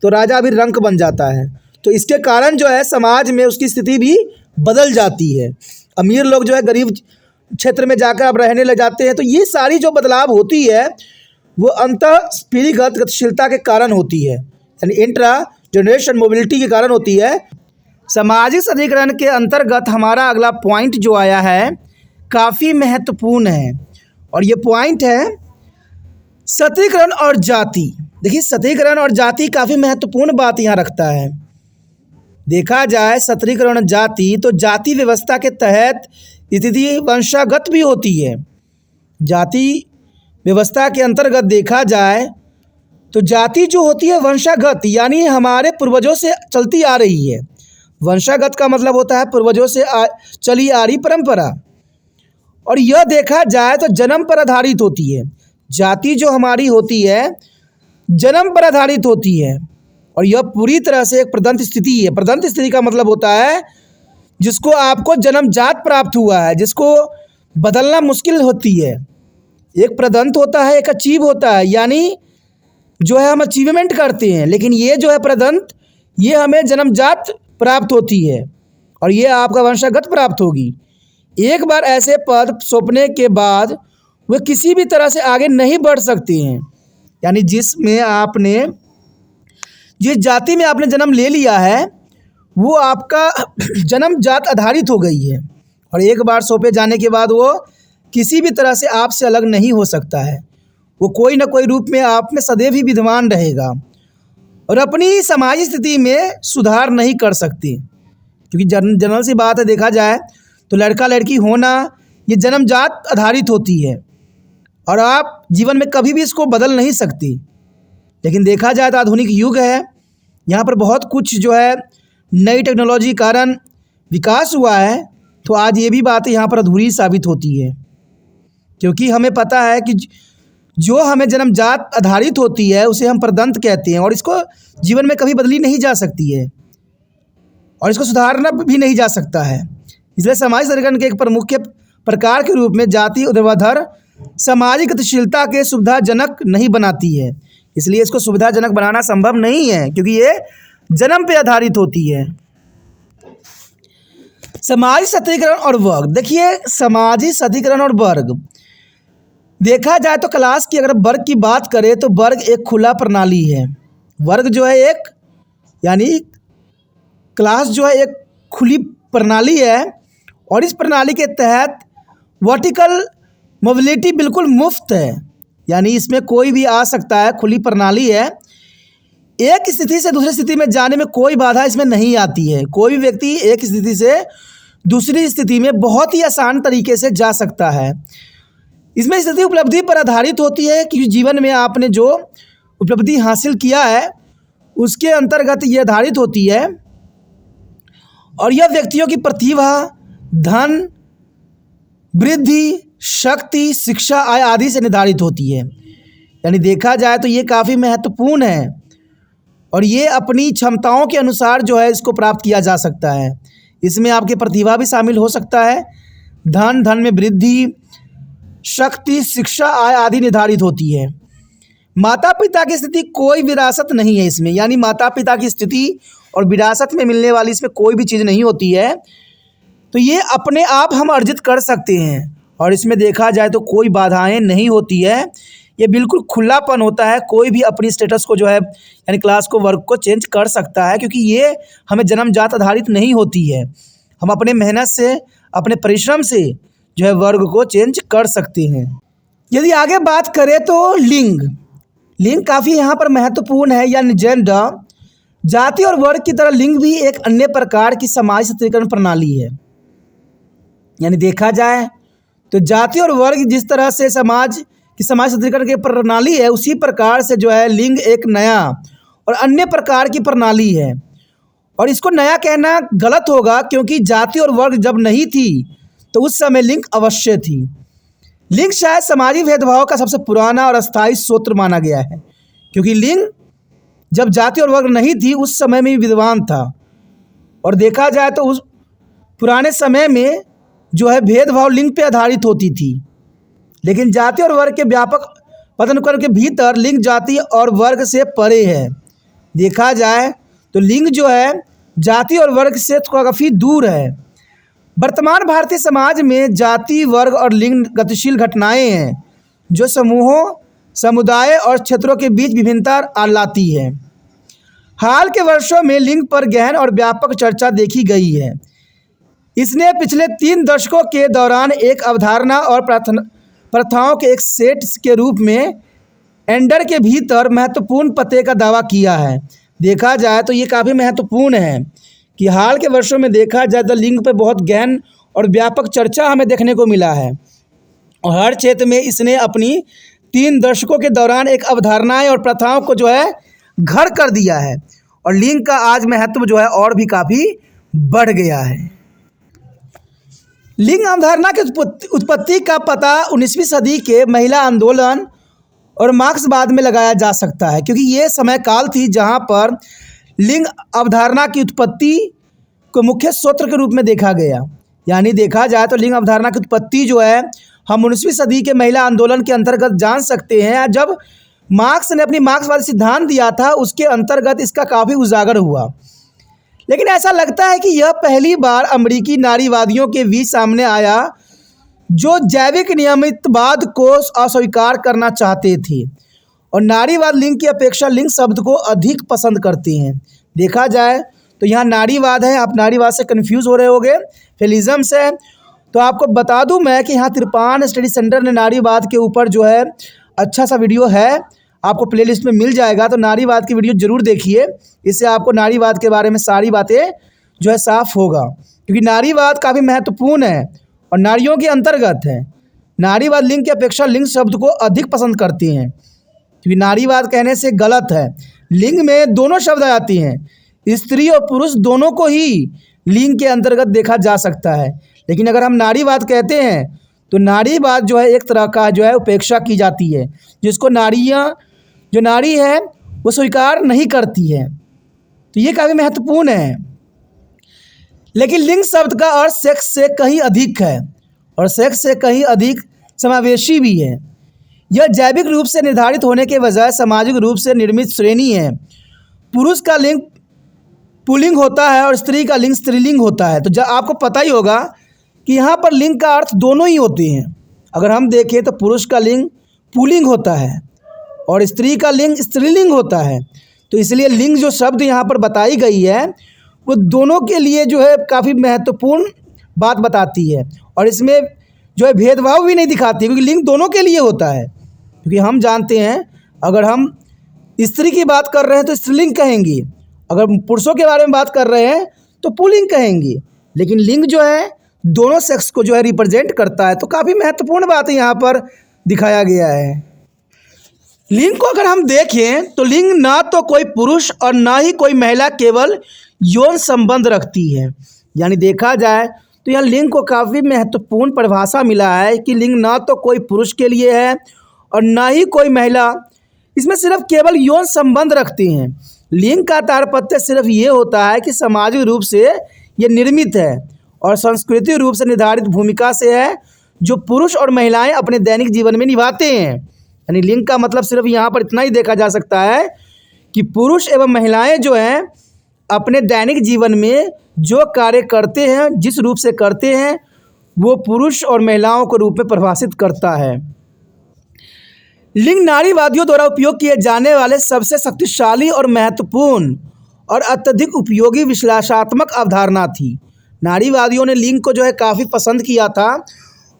तो राजा भी रंक बन जाता है। तो इसके कारण जो है समाज में उसकी स्थिति भी बदल जाती है। अमीर लोग जो है गरीब क्षेत्र में जाकर आप रहने लग जाते हैं। तो ये सारी जो बदलाव होती है वो अंतःपीढ़ीगत गतिशीलता के कारण होती है, यानी इंट्रा जनरेशन मोबिलिटी के कारण होती है। सामाजिक सशक्तिकरण के अंतर्गत हमारा अगला पॉइंट जो आया है काफ़ी महत्वपूर्ण है, और ये पॉइंट है सशक्तिकरण और जाति। देखिए, सशक्तिकरण और जाति काफ़ी महत्वपूर्ण बात यहाँ रखता है। देखा जाए सशक्तिकरण जाति, तो जाति व्यवस्था के तहत स्थिति वंशागत भी होती है। जाति व्यवस्था के अंतर्गत देखा जाए तो जाति जो होती है वंशागत, यानी हमारे पूर्वजों से चलती आ रही है। वंशागत का मतलब होता है पूर्वजों से चली आ रही परंपरा, और यह देखा जाए तो जन्म पर आधारित होती है। जाति जो हमारी होती है जन्म पर आधारित होती है, और यह पूरी तरह से एक प्रदंत स्थिति है। प्रदंत स्थिति का मतलब होता है जिसको आपको जन्मजात प्राप्त हुआ है, जिसको बदलना मुश्किल होती है। एक प्रदंत होता है, एक अचीव होता है, यानी जो है हम अचीवमेंट करते हैं, लेकिन ये जो है प्रदंत, ये हमें जन्मजात प्राप्त होती है, और ये आपका वंशागत प्राप्त होगी। एक बार ऐसे पद सौंपने के बाद वे किसी भी तरह से आगे नहीं बढ़ सकते हैं। यानी जिस जाति में आपने जन्म ले लिया है वो आपका जन्मजात आधारित हो गई है, और एक बार सौंपे जाने के बाद वो किसी भी तरह से आपसे अलग नहीं हो सकता है। वो कोई ना कोई रूप में आप में सदैव ही विद्यमान रहेगा, और अपनी समाज स्थिति में सुधार नहीं कर सकते, क्योंकि जनरल सी बात है, देखा जाए तो लड़का लड़की होना ये जन्मजात आधारित होती है, और आप जीवन में कभी भी इसको बदल नहीं सकती। लेकिन देखा जाए तो आधुनिक युग है, यहाँ पर बहुत कुछ जो है नई टेक्नोलॉजी कारण विकास हुआ है, तो आज ये भी बात यहाँ पर अधूरी साबित होती है, क्योंकि हमें पता है कि जो हमें जन्मजात आधारित होती है उसे हम प्रदंत कहते हैं, और इसको जीवन में कभी बदली नहीं जा सकती है, और इसको सुधारना भी नहीं जा सकता है। इसलिए सामाजिक सशक्तिकरण के एक प्रमुख प्रकार के रूप में जाति ऊर्ध्वाधर सामाजिक गतिशीलता के सुविधाजनक नहीं बनाती है। इसलिए इसको सुविधाजनक बनाना संभव नहीं है, क्योंकि ये जन्म पे आधारित होती है। सामाजिक सशक्तिकरण और वर्ग। देखिए, सामाजिक सशक्तिकरण और वर्ग देखा जाए तो क्लास की अगर वर्ग की बात करें तो वर्ग एक खुला प्रणाली है। वर्ग जो है एक, यानी क्लास जो है एक खुली प्रणाली है, और इस प्रणाली के तहत वर्टिकल मोबिलिटी बिल्कुल मुफ्त है, यानी इसमें कोई भी आ सकता है। खुली प्रणाली है, एक स्थिति से दूसरी स्थिति में जाने में कोई बाधा इसमें नहीं आती है। कोई भी व्यक्ति एक स्थिति से दूसरी स्थिति में बहुत ही आसान तरीके से जा सकता है। इसमें स्थिति उपलब्धि पर आधारित होती है कि जीवन में आपने जो उपलब्धि हासिल किया है उसके अंतर्गत ये आधारित होती है, और यह व्यक्तियों की प्रतिभा, धन, वृद्धि, शक्ति, शिक्षा, आय आदि से निर्धारित होती है। यानी देखा जाए तो ये काफ़ी महत्वपूर्ण है, और ये अपनी क्षमताओं के अनुसार जो है इसको प्राप्त किया जा सकता है। इसमें आपकी प्रतिभा भी शामिल हो सकता है, धन में वृद्धि, शक्ति, शिक्षा, आय आदि निर्धारित होती है। माता पिता की स्थिति कोई विरासत नहीं है इसमें, यानी माता पिता की स्थिति और विरासत में मिलने वाली इसमें कोई भी चीज़ नहीं होती है। तो ये अपने आप हम अर्जित कर सकते हैं, और इसमें देखा जाए तो कोई बाधाएं नहीं होती है। ये बिल्कुल खुलापन होता है, कोई भी अपनी स्टेटस को जो है यानी क्लास को, वर्ग को चेंज कर सकता है, क्योंकि ये हमें जन्मजात आधारित नहीं होती है। हम अपने मेहनत से, अपने परिश्रम से जो है वर्ग को चेंज कर सकते हैं। यदि आगे बात करें तो लिंग काफ़ी यहाँ पर महत्वपूर्ण है, यानी जेंडर। जाति और वर्ग की तरह लिंग भी एक अन्य प्रकार की समाज सशक्तिकरण प्रणाली है। यानी देखा जाए तो जाति और वर्ग जिस तरह से समाज सशक्तिकरण की प्रणाली है, उसी प्रकार से जो है लिंग एक नया और अन्य प्रकार की प्रणाली है। और इसको नया कहना गलत होगा, क्योंकि जाति और वर्ग जब नहीं थी तो उस समय लिंग अवश्य थी। लिंग शायद सामाजिक भेदभाव का सबसे पुराना और अस्थायी सूत्र माना गया है, क्योंकि लिंग जब जाति और वर्ग नहीं थी उस समय में विद्वान था। और देखा जाए तो उस पुराने समय में जो है भेदभाव लिंग पे आधारित होती थी, लेकिन जाति और वर्ग के व्यापक पदानुक्रम के भीतर लिंग जाति और वर्ग से परे है। देखा जाए तो लिंग जो है जाति और वर्ग से काफ़ी दूर है। वर्तमान भारतीय समाज में जाति, वर्ग और लिंग गतिशील घटनाएं हैं जो समूहों, समुदाय और क्षेत्रों के बीच विभिन्नता लाती है। हाल के वर्षों में लिंग पर गहन और व्यापक चर्चा देखी गई है। इसने पिछले 3 दशकों के दौरान एक अवधारणा और प्रथाओं के एक सेट के रूप में एंडर के भीतर महत्वपूर्ण पते का दावा किया है। देखा जाए तो ये काफ़ी महत्वपूर्ण है कि हाल के वर्षों में देखा जाए तो लिंग पर बहुत गहन और व्यापक चर्चा हमें देखने को मिला है और हर क्षेत्र में इसने अपनी 3 दशकों के दौरान एक अवधारणाएं और प्रथाओं को जो है घर कर दिया है और लिंग का आज महत्व जो है और भी काफ़ी बढ़ गया है। लिंग अवधारणा की उत्पत्ति का पता 19वीं सदी के महिला आंदोलन और मार्क्सवाद में लगाया जा सकता है, क्योंकि ये समय काल थी जहाँ पर लिंग अवधारणा की उत्पत्ति को मुख्य स्रोत के रूप में देखा गया। यानी देखा जाए तो लिंग अवधारणा की उत्पत्ति जो है हम 19वीं सदी के महिला आंदोलन के अंतर्गत जान सकते हैं। जब मार्क्स ने अपनी मार्क्सवादी सिद्धांत दिया था उसके अंतर्गत इसका काफ़ी उजागर हुआ। लेकिन ऐसा लगता है कि यह पहली बार अमेरिकी नारीवादियों के बीच सामने आया जो जैविक नियमितवाद को अस्वीकार करना चाहते थे और नारीवाद लिंग की अपेक्षा लिंग शब्द को अधिक पसंद करते हैं। देखा जाए तो यहाँ नारीवाद है, आप नारीवाद से कंफ्यूज हो रहे होंगे, फेमिनिज्म से। तो आपको बता दूं मैं कि यहाँ तिरपान स्टडी सेंटर ने नारीवाद के ऊपर जो है अच्छा सा वीडियो है, आपको प्लेलिस्ट में मिल जाएगा, तो नारीवाद की वीडियो ज़रूर देखिए। इससे आपको नारीवाद के बारे में सारी बातें जो है साफ होगा, क्योंकि नारीवाद काफ़ी महत्वपूर्ण है और नारियों के अंतर्गत है। नारीवाद लिंग की अपेक्षा लिंग शब्द को अधिक पसंद करते हैं, क्योंकि नारीवाद कहने से गलत है। लिंग में दोनों शब्द आ जाती हैं, स्त्री और पुरुष दोनों को ही लिंग के अंतर्गत देखा जा सकता है। लेकिन अगर हम नारीवाद कहते हैं तो नारीवाद जो है एक तरह का जो है उपेक्षा की जाती है, जिसको जो नारी है वो स्वीकार नहीं करती है। तो ये काफ़ी महत्वपूर्ण है। लेकिन लिंग शब्द का अर्थ सेक्स से कहीं अधिक है और सेक्स से कहीं अधिक समावेशी भी है। यह जैविक रूप से निर्धारित होने के बजाय सामाजिक रूप से निर्मित श्रेणी है। पुरुष का लिंग पुल्लिंग होता है और स्त्री का लिंग स्त्रीलिंग होता है। तो आपको पता ही होगा कि यहाँ पर लिंग का अर्थ दोनों ही होते हैं। अगर हम देखें तो पुरुष का लिंग पुल्लिंग होता है और स्त्री का लिंग स्त्रीलिंग होता है। तो इसलिए लिंग जो शब्द यहाँ पर बताई गई है वो दोनों के लिए जो है काफ़ी महत्वपूर्ण बात बताती है और इसमें जो है भेदभाव भी नहीं दिखाती, क्योंकि लिंग दोनों के लिए होता है। क्योंकि हम जानते हैं अगर हम स्त्री की बात कर रहे हैं तो स्त्रीलिंग कहेंगे, अगर पुरुषों के बारे में बात कर रहे हैं तो पुल्लिंग कहेंगे। लेकिन लिंग जो है दोनों सेक्स को जो है रिप्रेजेंट करता है। तो काफ़ी महत्वपूर्ण बात यहाँ पर दिखाया गया है। लिंग को अगर हम देखें तो लिंग ना तो कोई पुरुष और ना ही कोई महिला, केवल यौन संबंध रखती है। यानी देखा जाए तो यह लिंग को काफ़ी महत्वपूर्ण परिभाषा मिला है कि लिंग ना तो कोई पुरुष के लिए है और ना ही कोई महिला, इसमें सिर्फ केवल यौन संबंध रखते हैं। लिंग का तात्पर्य सिर्फ ये होता है कि सामाजिक रूप से ये निर्मित है और सांस्कृतिक रूप से निर्धारित भूमिका से है जो पुरुष और महिलाएं अपने दैनिक जीवन में निभाते हैं। यानी लिंग का मतलब सिर्फ यहाँ पर इतना ही देखा जा सकता है कि पुरुष एवं महिलाएं जो हैं अपने दैनिक जीवन में जो कार्य करते हैं, जिस रूप से करते हैं, वो पुरुष और महिलाओं के रूप में परिभाषित करता है। लिंग नारीवादियों द्वारा उपयोग किए जाने वाले सबसे शक्तिशाली और महत्वपूर्ण और अत्यधिक उपयोगी विश्लेषणात्मक अवधारणा थी। नारीवादियों ने लिंग को जो है काफ़ी पसंद किया था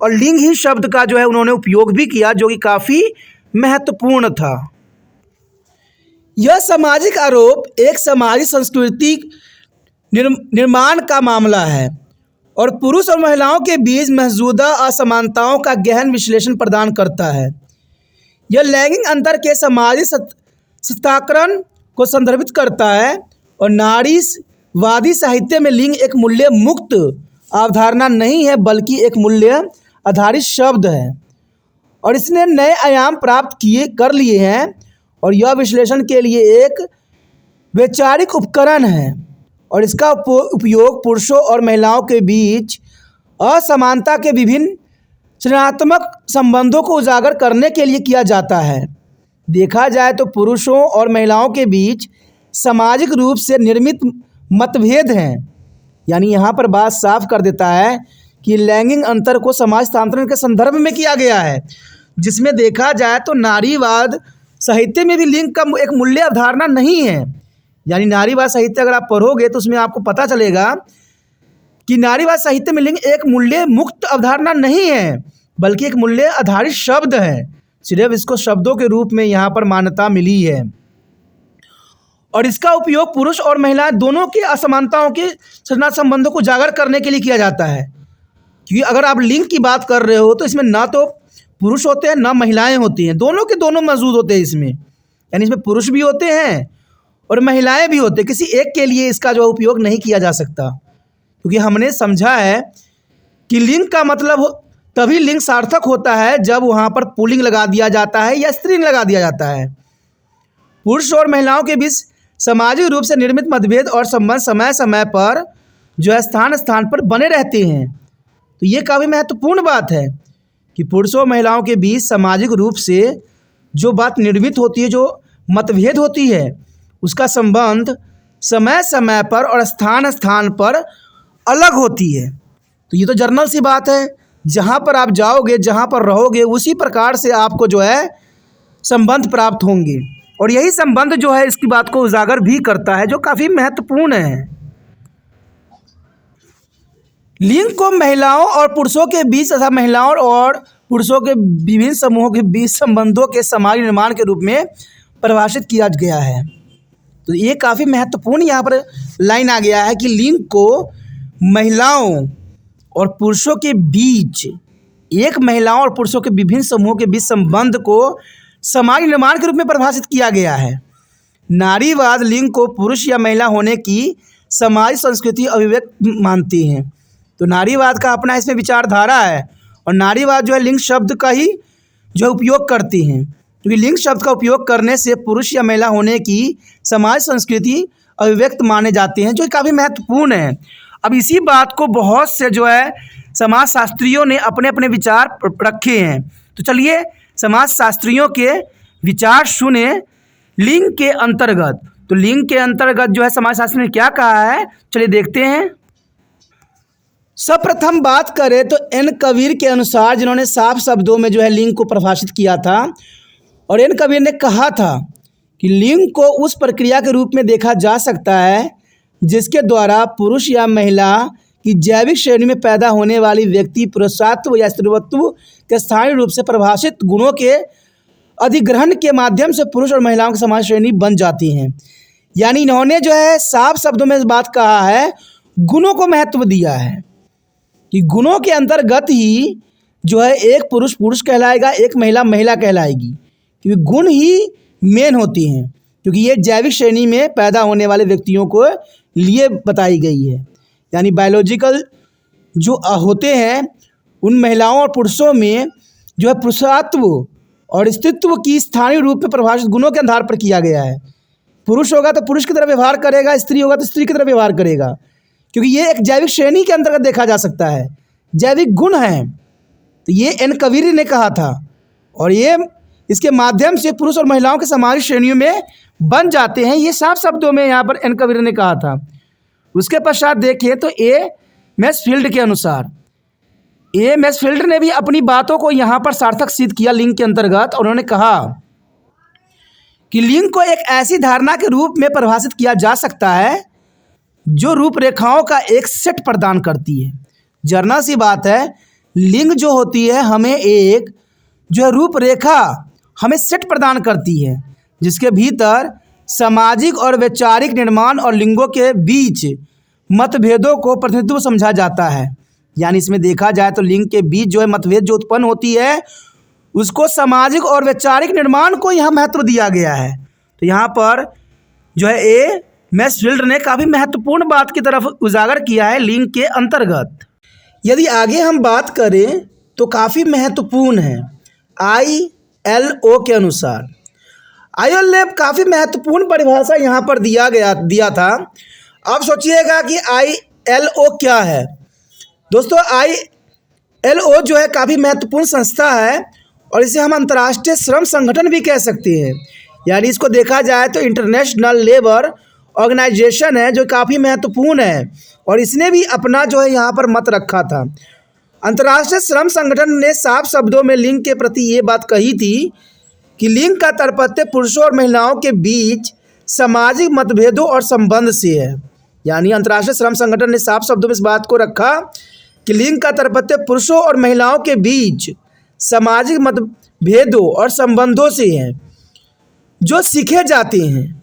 और लिंग ही शब्द का जो है उन्होंने उपयोग भी किया, जो कि काफ़ी महत्वपूर्ण था। यह सामाजिक आरोप एक सामाजिक सांस्कृतिक निर्माण का मामला है और पुरुष और महिलाओं के बीच मौजूदा असमानताओं का गहन विश्लेषण प्रदान करता है। यह लैंगिक अंतर के सामाजिक सत्याकरण को संदर्भित करता है और नारीवादी साहित्य में लिंग एक मूल्य मुक्त अवधारणा नहीं है, बल्कि एक मूल्य आधारित शब्द है और इसने नए आयाम प्राप्त कर लिए हैं और यह विश्लेषण के लिए एक वैचारिक उपकरण है और इसका उपयोग पुरुषों और महिलाओं के बीच असमानता के विभिन्न सृजनात्मक संबंधों को उजागर करने के लिए किया जाता है। देखा जाए तो पुरुषों और महिलाओं के बीच सामाजिक रूप से निर्मित मतभेद हैं। यानी यहाँ पर बात साफ कर देता है कि लैंगिक अंतर को समाजतांत्रण के संदर्भ में किया गया है, जिसमें देखा जाए तो नारीवाद साहित्य में भी लिंग का एक मूल्य अवधारणा नहीं है। यानी नारीवाद साहित्य अगर आप पढ़ोगे तो उसमें आपको पता चलेगा कि नारीवाद साहित्य में लिंग एक मूल्य मुक्त अवधारणा नहीं है, बल्कि एक मूल्य आधारित शब्द है। सिर्फ इसको शब्दों के रूप में यहाँ पर मान्यता मिली है और इसका उपयोग पुरुष और महिला दोनों की असमानताओं के संचार संबंधों को उजागर करने के लिए किया जाता है। क्योंकि अगर आप लिंग की बात कर रहे हो तो इसमें ना तो पुरुष होते हैं ना महिलाएं होती हैं, दोनों के दोनों मौजूद होते हैं इसमें। यानी इसमें पुरुष भी होते हैं और महिलाएं भी होते हैं, किसी एक के लिए इसका जो उपयोग नहीं किया जा सकता। क्योंकि हमने समझा है कि लिंग का मतलब तभी लिंग सार्थक होता है जब वहाँ पर पुल्लिंग लगा दिया जाता है या स्त्रीलिंग लगा दिया जाता है। पुरुष और महिलाओं के बीच सामाजिक रूप से निर्मित मतभेद और संबंध समय समय पर जो है स्थान स्थान पर बने रहते हैं। तो ये काफ़ी महत्वपूर्ण बात है कि पुरुषों और महिलाओं के बीच सामाजिक रूप से जो बात निर्मित होती है, जो मतभेद होती है, उसका संबंध समय समय पर और स्थान स्थान पर अलग होती है। तो ये तो जर्नल सी बात है, जहाँ पर आप जाओगे, जहाँ पर रहोगे, उसी प्रकार से आपको जो है संबंध प्राप्त होंगे। और यही संबंध जो है इसकी बात को उजागर भी करता है, जो काफ़ी महत्वपूर्ण है। लिंग को महिलाओं और पुरुषों के बीच तथा महिलाओं और पुरुषों के विभिन्न समूहों के बीच संबंधों के समाज निर्माण के रूप में परिभाषित किया गया है। तो ये काफ़ी महत्वपूर्ण यहाँ पर लाइन आ गया है कि लिंग को महिलाओं और पुरुषों के बीच, एक महिलाओं और पुरुषों के विभिन्न समूहों के बीच संबंध को समाज निर्माण के रूप में परिभाषित किया गया है। नारीवाद लिंग को पुरुष या महिला होने की समाज संस्कृति अभिव्यक्त मानती हैं। तो नारीवाद का अपना इसमें विचारधारा है और नारीवाद जो है लिंग शब्द का ही जो उपयोग करती हैं, क्योंकि लिंग शब्द का उपयोग करने से पुरुष या महिला होने की समाज संस्कृति अभिव्यक्त माने जाते हैं, जो काफ़ी महत्वपूर्ण है। अब इसी बात को बहुत से जो है समाजशास्त्रियों ने अपने अपने विचार रखे हैं। तो चलिए समाजशास्त्रियों के विचार सुने लिंग के अंतर्गत। तो लिंग के अंतर्गत जो है समाजशास्त्र ने क्या कहा है, चलिए देखते हैं। सर्वप्रथम बात करें तो एन कबीर के अनुसार, जिन्होंने साफ शब्दों में जो है लिंग को परिभाषित किया था, और एन कबीर ने कहा था कि लिंग को उस प्रक्रिया के रूप में देखा जा सकता है जिसके द्वारा पुरुष या महिला की जैविक श्रेणी में पैदा होने वाली व्यक्ति पुरुषत्व या स्त्रीत्व के स्थानीय रूप से परिभाषित गुणों के अधिग्रहण के माध्यम से पुरुष और महिलाओं की समान श्रेणी बन जाती हैं। यानी इन्होंने जो है साफ शब्दों में इस बात कहा है, गुणों को महत्व दिया है कि गुणों के अंतर्गत ही जो है एक पुरुष पुरुष कहलाएगा, एक महिला महिला कहलाएगी, क्योंकि गुण ही मेन होती हैं, क्योंकि ये जैविक श्रेणी में पैदा होने वाले व्यक्तियों को लिए बताई गई है। यानी बायोलॉजिकल जो होते हैं उन महिलाओं और पुरुषों में जो है पुरुषत्व और स्त्रीत्व की स्थानीय रूप में परिभाषित गुणों के आधार पर किया गया है। पुरुष होगा तो पुरुष की तरह व्यवहार करेगा, स्त्री होगा तो स्त्री की तरह व्यवहार करेगा, क्योंकि ये एक जैविक श्रेणी के अंतर्गत देखा जा सकता है, जैविक गुण हैं। तो ये एन कबीर ने कहा था और ये इसके माध्यम से पुरुष और महिलाओं के सामाजिक श्रेणियों में बन जाते हैं, ये साफ शब्दों में यहाँ पर एन कबीर ने कहा था। उसके पश्चात देखें तो ए मैक्सफील्ड के अनुसार, ए मैक्सफील्ड ने भी अपनी बातों को यहाँ पर सार्थक सिद्ध किया लिंग के अंतर्गत। उन्होंने कहा कि लिंग को एक ऐसी धारणा के रूप में परिभाषित किया जा सकता है जो रूपरेखाओं का एक सेट प्रदान करती है। जरना सी बात है, लिंग जो होती है हमें एक जो है रूपरेखा हमें सेट प्रदान करती है, जिसके भीतर सामाजिक और वैचारिक निर्माण और लिंगों के बीच मतभेदों को प्रतिनिधित्व समझा जाता है। यानी इसमें देखा जाए तो लिंग के बीच जो है मतभेद जो उत्पन्न होती है उसको सामाजिक और वैचारिक निर्माण को यहाँ महत्व दिया गया है। तो यहाँ पर जो है ए मैक्सफील्ड ने काफ़ी महत्वपूर्ण बात की तरफ उजागर किया है लिंग के अंतर्गत। यदि आगे हम बात करें तो काफ़ी महत्वपूर्ण है ILO के अनुसार। ILO ने काफ़ी महत्वपूर्ण परिभाषा यहाँ पर दिया था। आप सोचिएगा कि ILO क्या है। दोस्तों ILO जो है काफ़ी महत्वपूर्ण संस्था है और इसे हम अंतर्राष्ट्रीय श्रम संगठन भी कह सकते हैं। यानी इसको देखा जाए तो इंटरनेशनल लेबर ऑर्गेनाइजेशन है जो काफ़ी महत्वपूर्ण है, और इसने भी अपना जो है यहाँ पर मत रखा था। अंतर्राष्ट्रीय श्रम संगठन ने साफ शब्दों में लिंग के प्रति ये बात कही थी कि लिंग का तात्पर्य पुरुषों और महिलाओं के बीच सामाजिक मतभेदों और संबंध से है। यानी अंतर्राष्ट्रीय श्रम संगठन ने साफ शब्दों में इस बात को रखा कि लिंग का तात्पर्य पुरुषों और महिलाओं के बीच सामाजिक मतभेदों और संबंधों से है, जो सीखे जाते हैं,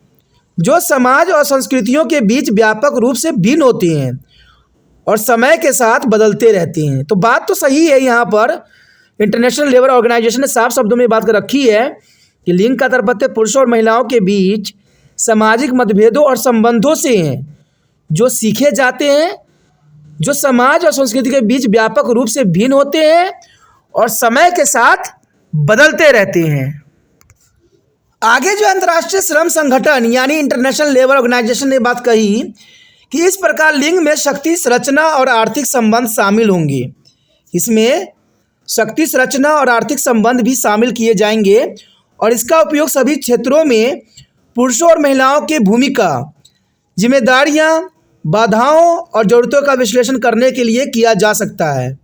जो समाज और संस्कृतियों के बीच व्यापक रूप से भिन्न होते हैं और समय के साथ बदलते रहते हैं। तो बात तो सही है, यहाँ पर इंटरनेशनल लेबर ऑर्गेनाइजेशन ने साफ शब्दों में बात रखी है कि लिंग का तात्पर्य पुरुषों और महिलाओं के बीच सामाजिक मतभेदों और संबंधों से हैं, जो सीखे जाते हैं, जो समाज और संस्कृति के बीच व्यापक रूप से भिन्न होते हैं और समय के साथ बदलते रहते हैं। आगे जो अंतर्राष्ट्रीय श्रम संगठन यानी इंटरनेशनल लेबर ऑर्गेनाइजेशन ने बात कही कि इस प्रकार लिंग में शक्ति संरचना और आर्थिक संबंध शामिल होंगे। इसमें शक्ति संरचना और आर्थिक संबंध भी शामिल किए जाएंगे और इसका उपयोग सभी क्षेत्रों में पुरुषों और महिलाओं की भूमिका, जिम्मेदारियां, बाधाओं और जरूरतों का विश्लेषण करने के लिए किया जा सकता है।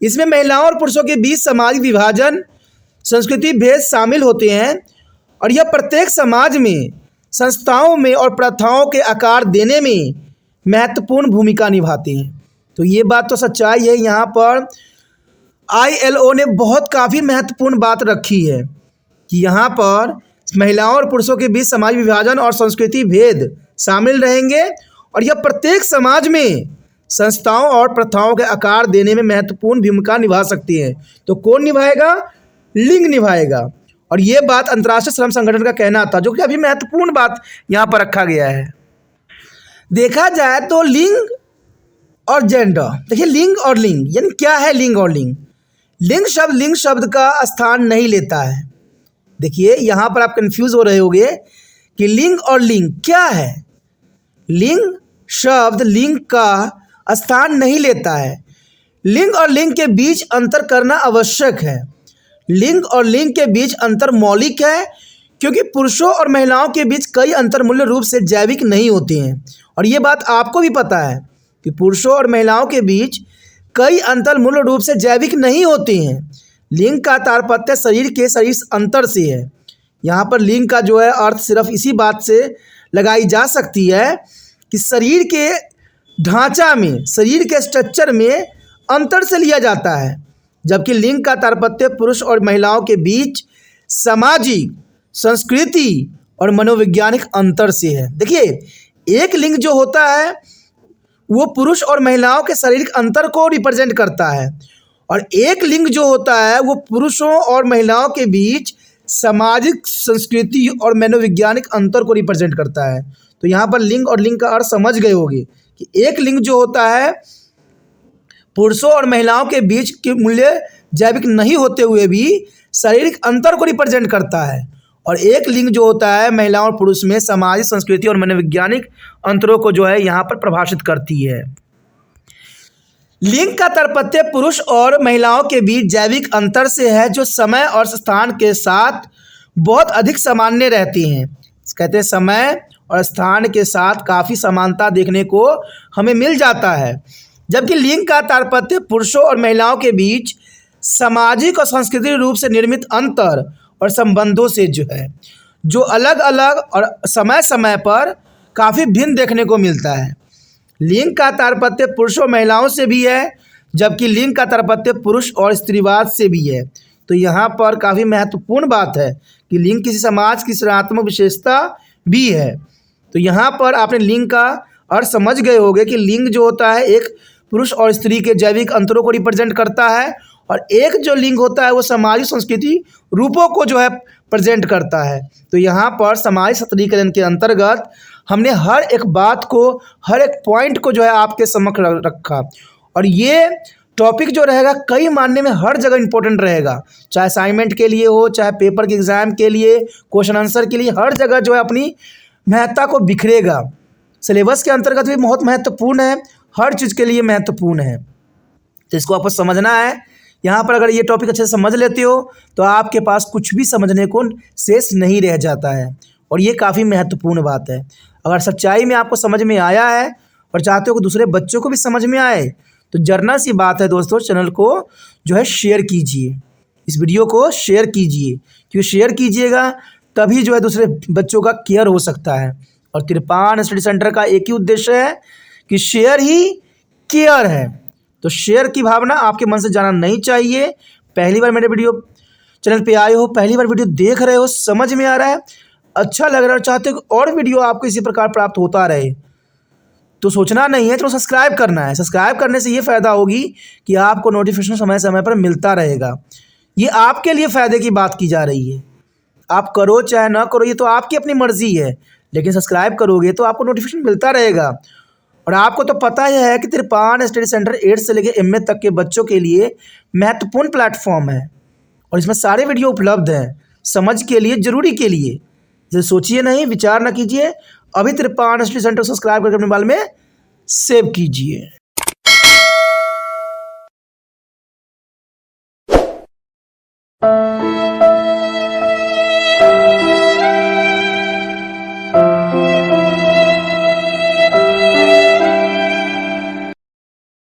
इसमें महिलाओं और पुरुषों के बीच सामाजिक विभाजन, संस्कृति भेद शामिल होते हैं और यह प्रत्येक समाज में, संस्थाओं में और प्रथाओं के आकार देने में महत्वपूर्ण भूमिका निभाते हैं। तो ये बात तो सच्चाई है। यहाँ पर ILO ने काफ़ी महत्वपूर्ण बात रखी है कि यहाँ पर महिलाओं और पुरुषों के बीच समाज विभाजन और संस्कृति भेद शामिल रहेंगे और यह प्रत्येक समाज में, संस्थाओं और प्रथाओं के आकार देने में महत्वपूर्ण भूमिका निभा सकती है। तो कौन निभाएगा? लिंग निभाएगा। और ये बात अंतर्राष्ट्रीय श्रम संगठन का कहना था, जो कि अभी महत्वपूर्ण बात यहाँ पर रखा गया है। देखा जाए तो लिंग और जेंडर, देखिए लिंग और लिंग यानी क्या है? लिंग और लिंग, लिंग शब्द का स्थान नहीं लेता है। देखिए यहाँ पर आप कंफ्यूज हो रहे होंगे कि लिंग और लिंग क्या है। लिंग शब्द लिंग का स्थान नहीं लेता है। लिंग और लिंग के बीच अंतर करना आवश्यक है। लिंग और लिंग के बीच अंतर मौलिक है, क्योंकि पुरुषों और महिलाओं के बीच कई अंतर मूल रूप से जैविक नहीं होते हैं। और ये बात आपको भी पता है कि पुरुषों और महिलाओं के बीच कई अंतर मूल रूप से जैविक नहीं होते हैं। लिंग का तात्पर्य शरीर के शरीर अंतर से है। यहाँ पर लिंग का जो है अर्थ सिर्फ इसी बात से लगाई जा सकती है कि शरीर के ढांचा में, शरीर के स्ट्रक्चर में अंतर से लिया जाता है, जबकि लिंग का तात्पर्य पुरुष और महिलाओं के बीच सामाजिक, संस्कृति और मनोवैज्ञानिक अंतर से है। देखिए एक लिंग जो होता है वो पुरुष और महिलाओं के शारीरिक अंतर को रिप्रेजेंट करता है, और एक लिंग जो होता है वो पुरुषों और महिलाओं के बीच सामाजिक, संस्कृति और मनोवैज्ञानिक अंतर को रिप्रेजेंट करता है। तो यहाँ पर लिंग और लिंग का अर्थ समझ गए होंगे कि एक लिंग जो होता है पुरुषों और महिलाओं के बीच के मूल्य जैविक नहीं होते हुए भी शारीरिक अंतर को रिप्रेजेंट करता है, और एक लिंग जो होता है महिलाओं और पुरुष में सामाजिक, संस्कृति और मनोवैज्ञानिक अंतरों को जो है यहाँ पर प्रभाषित करती है। लिंग का तात्पर्य पुरुष और महिलाओं के बीच जैविक अंतर से है, जो समय और स्थान के साथ बहुत अधिक सामान्य रहते हैं। कहते हैं समय और स्थान के साथ काफ़ी समानता देखने को हमें मिल जाता है, जबकि लिंग का तात्पर्य पुरुषों और महिलाओं के बीच सामाजिक और सांस्कृतिक रूप से निर्मित अंतर और संबंधों से जो है, जो अलग अलग और समय समय पर काफ़ी भिन्न देखने को मिलता है। लिंग का तात्पर्य पुरुषों और महिलाओं से भी है, जबकि लिंग का तात्पर्य पुरुष और स्त्रीवाद से भी है। तो यहाँ पर काफ़ी महत्वपूर्ण बात है कि लिंग किसी समाज की सृजनात्मक विशेषता भी है। तो यहाँ पर आपने लिंग का अर्थ समझ गए होंगे कि लिंग जो होता है एक पुरुष और स्त्री के जैविक अंतरों को रिप्रेजेंट करता है, और एक जो लिंग होता है वो सामाजिक, संस्कृति रूपों को जो है प्रेजेंट करता है। तो यहाँ पर सामाजिक सशक्तिकरण के अंतर्गत हमने हर एक बात को, हर एक पॉइंट को जो है आपके समक्ष रखा, और ये टॉपिक जो रहेगा कई मानने में हर जगह इंपॉर्टेंट रहेगा, चाहे असाइनमेंट के लिए हो, चाहे पेपर के एग्ज़ाम के लिए, क्वेश्चन आंसर के लिए, हर जगह जो है अपनी महत्ता को बिखरेगा। सिलेबस के अंतर्गत भी बहुत महत्वपूर्ण है, हर चीज़ के लिए महत्वपूर्ण है। तो इसको आपको समझना है। यहाँ पर अगर ये टॉपिक अच्छे से समझ लेते हो तो आपके पास कुछ भी समझने को शेष नहीं रह जाता है, और ये काफ़ी महत्वपूर्ण बात है। अगर सच्चाई में आपको समझ में आया है और चाहते हो कि दूसरे बच्चों को भी समझ में आए, तो जरना सी बात है दोस्तों, चैनल को जो है शेयर कीजिए, इस वीडियो को शेयर कीजिए, क्योंकि शेयर कीजिएगा तभी जो है दूसरे बच्चों का केयर हो सकता है। और तिरपान स्टडी सेंटर का एक ही उद्देश्य है कि शेयर ही केयर है। तो शेयर की भावना आपके मन से जाना नहीं चाहिए। पहली बार मेरे वीडियो चैनल पे आए हो, पहली बार वीडियो देख रहे हो, समझ में आ रहा है, अच्छा लग रहा है और चाहते हो कि और वीडियो आपको इसी प्रकार प्राप्त होता रहे, तो सोचना नहीं है, चलो सब्सक्राइब करना है। सब्सक्राइब करने से ये फ़ायदा होगी कि आपको नोटिफिकेशन समय समय पर मिलता रहेगा। ये आपके लिए फ़ायदे की बात की जा रही है। आप करो चाहे ना करो, ये तो आपकी अपनी मर्ज़ी है, लेकिन सब्सक्राइब करोगे तो आपको नोटिफिकेशन मिलता रहेगा। और आपको तो पता ही है कि तिरपान स्टडी सेंटर 8 से लेकर MA तक के बच्चों के लिए महत्वपूर्ण प्लेटफॉर्म है और इसमें सारे वीडियो उपलब्ध हैं, समझ के लिए, ज़रूरी के लिए। जैसे सोचिए नहीं, विचार ना कीजिए, अभी तिरपान स्टडी सेंटर सब्सक्राइब करके अपने मोबाइल में सेव कीजिए।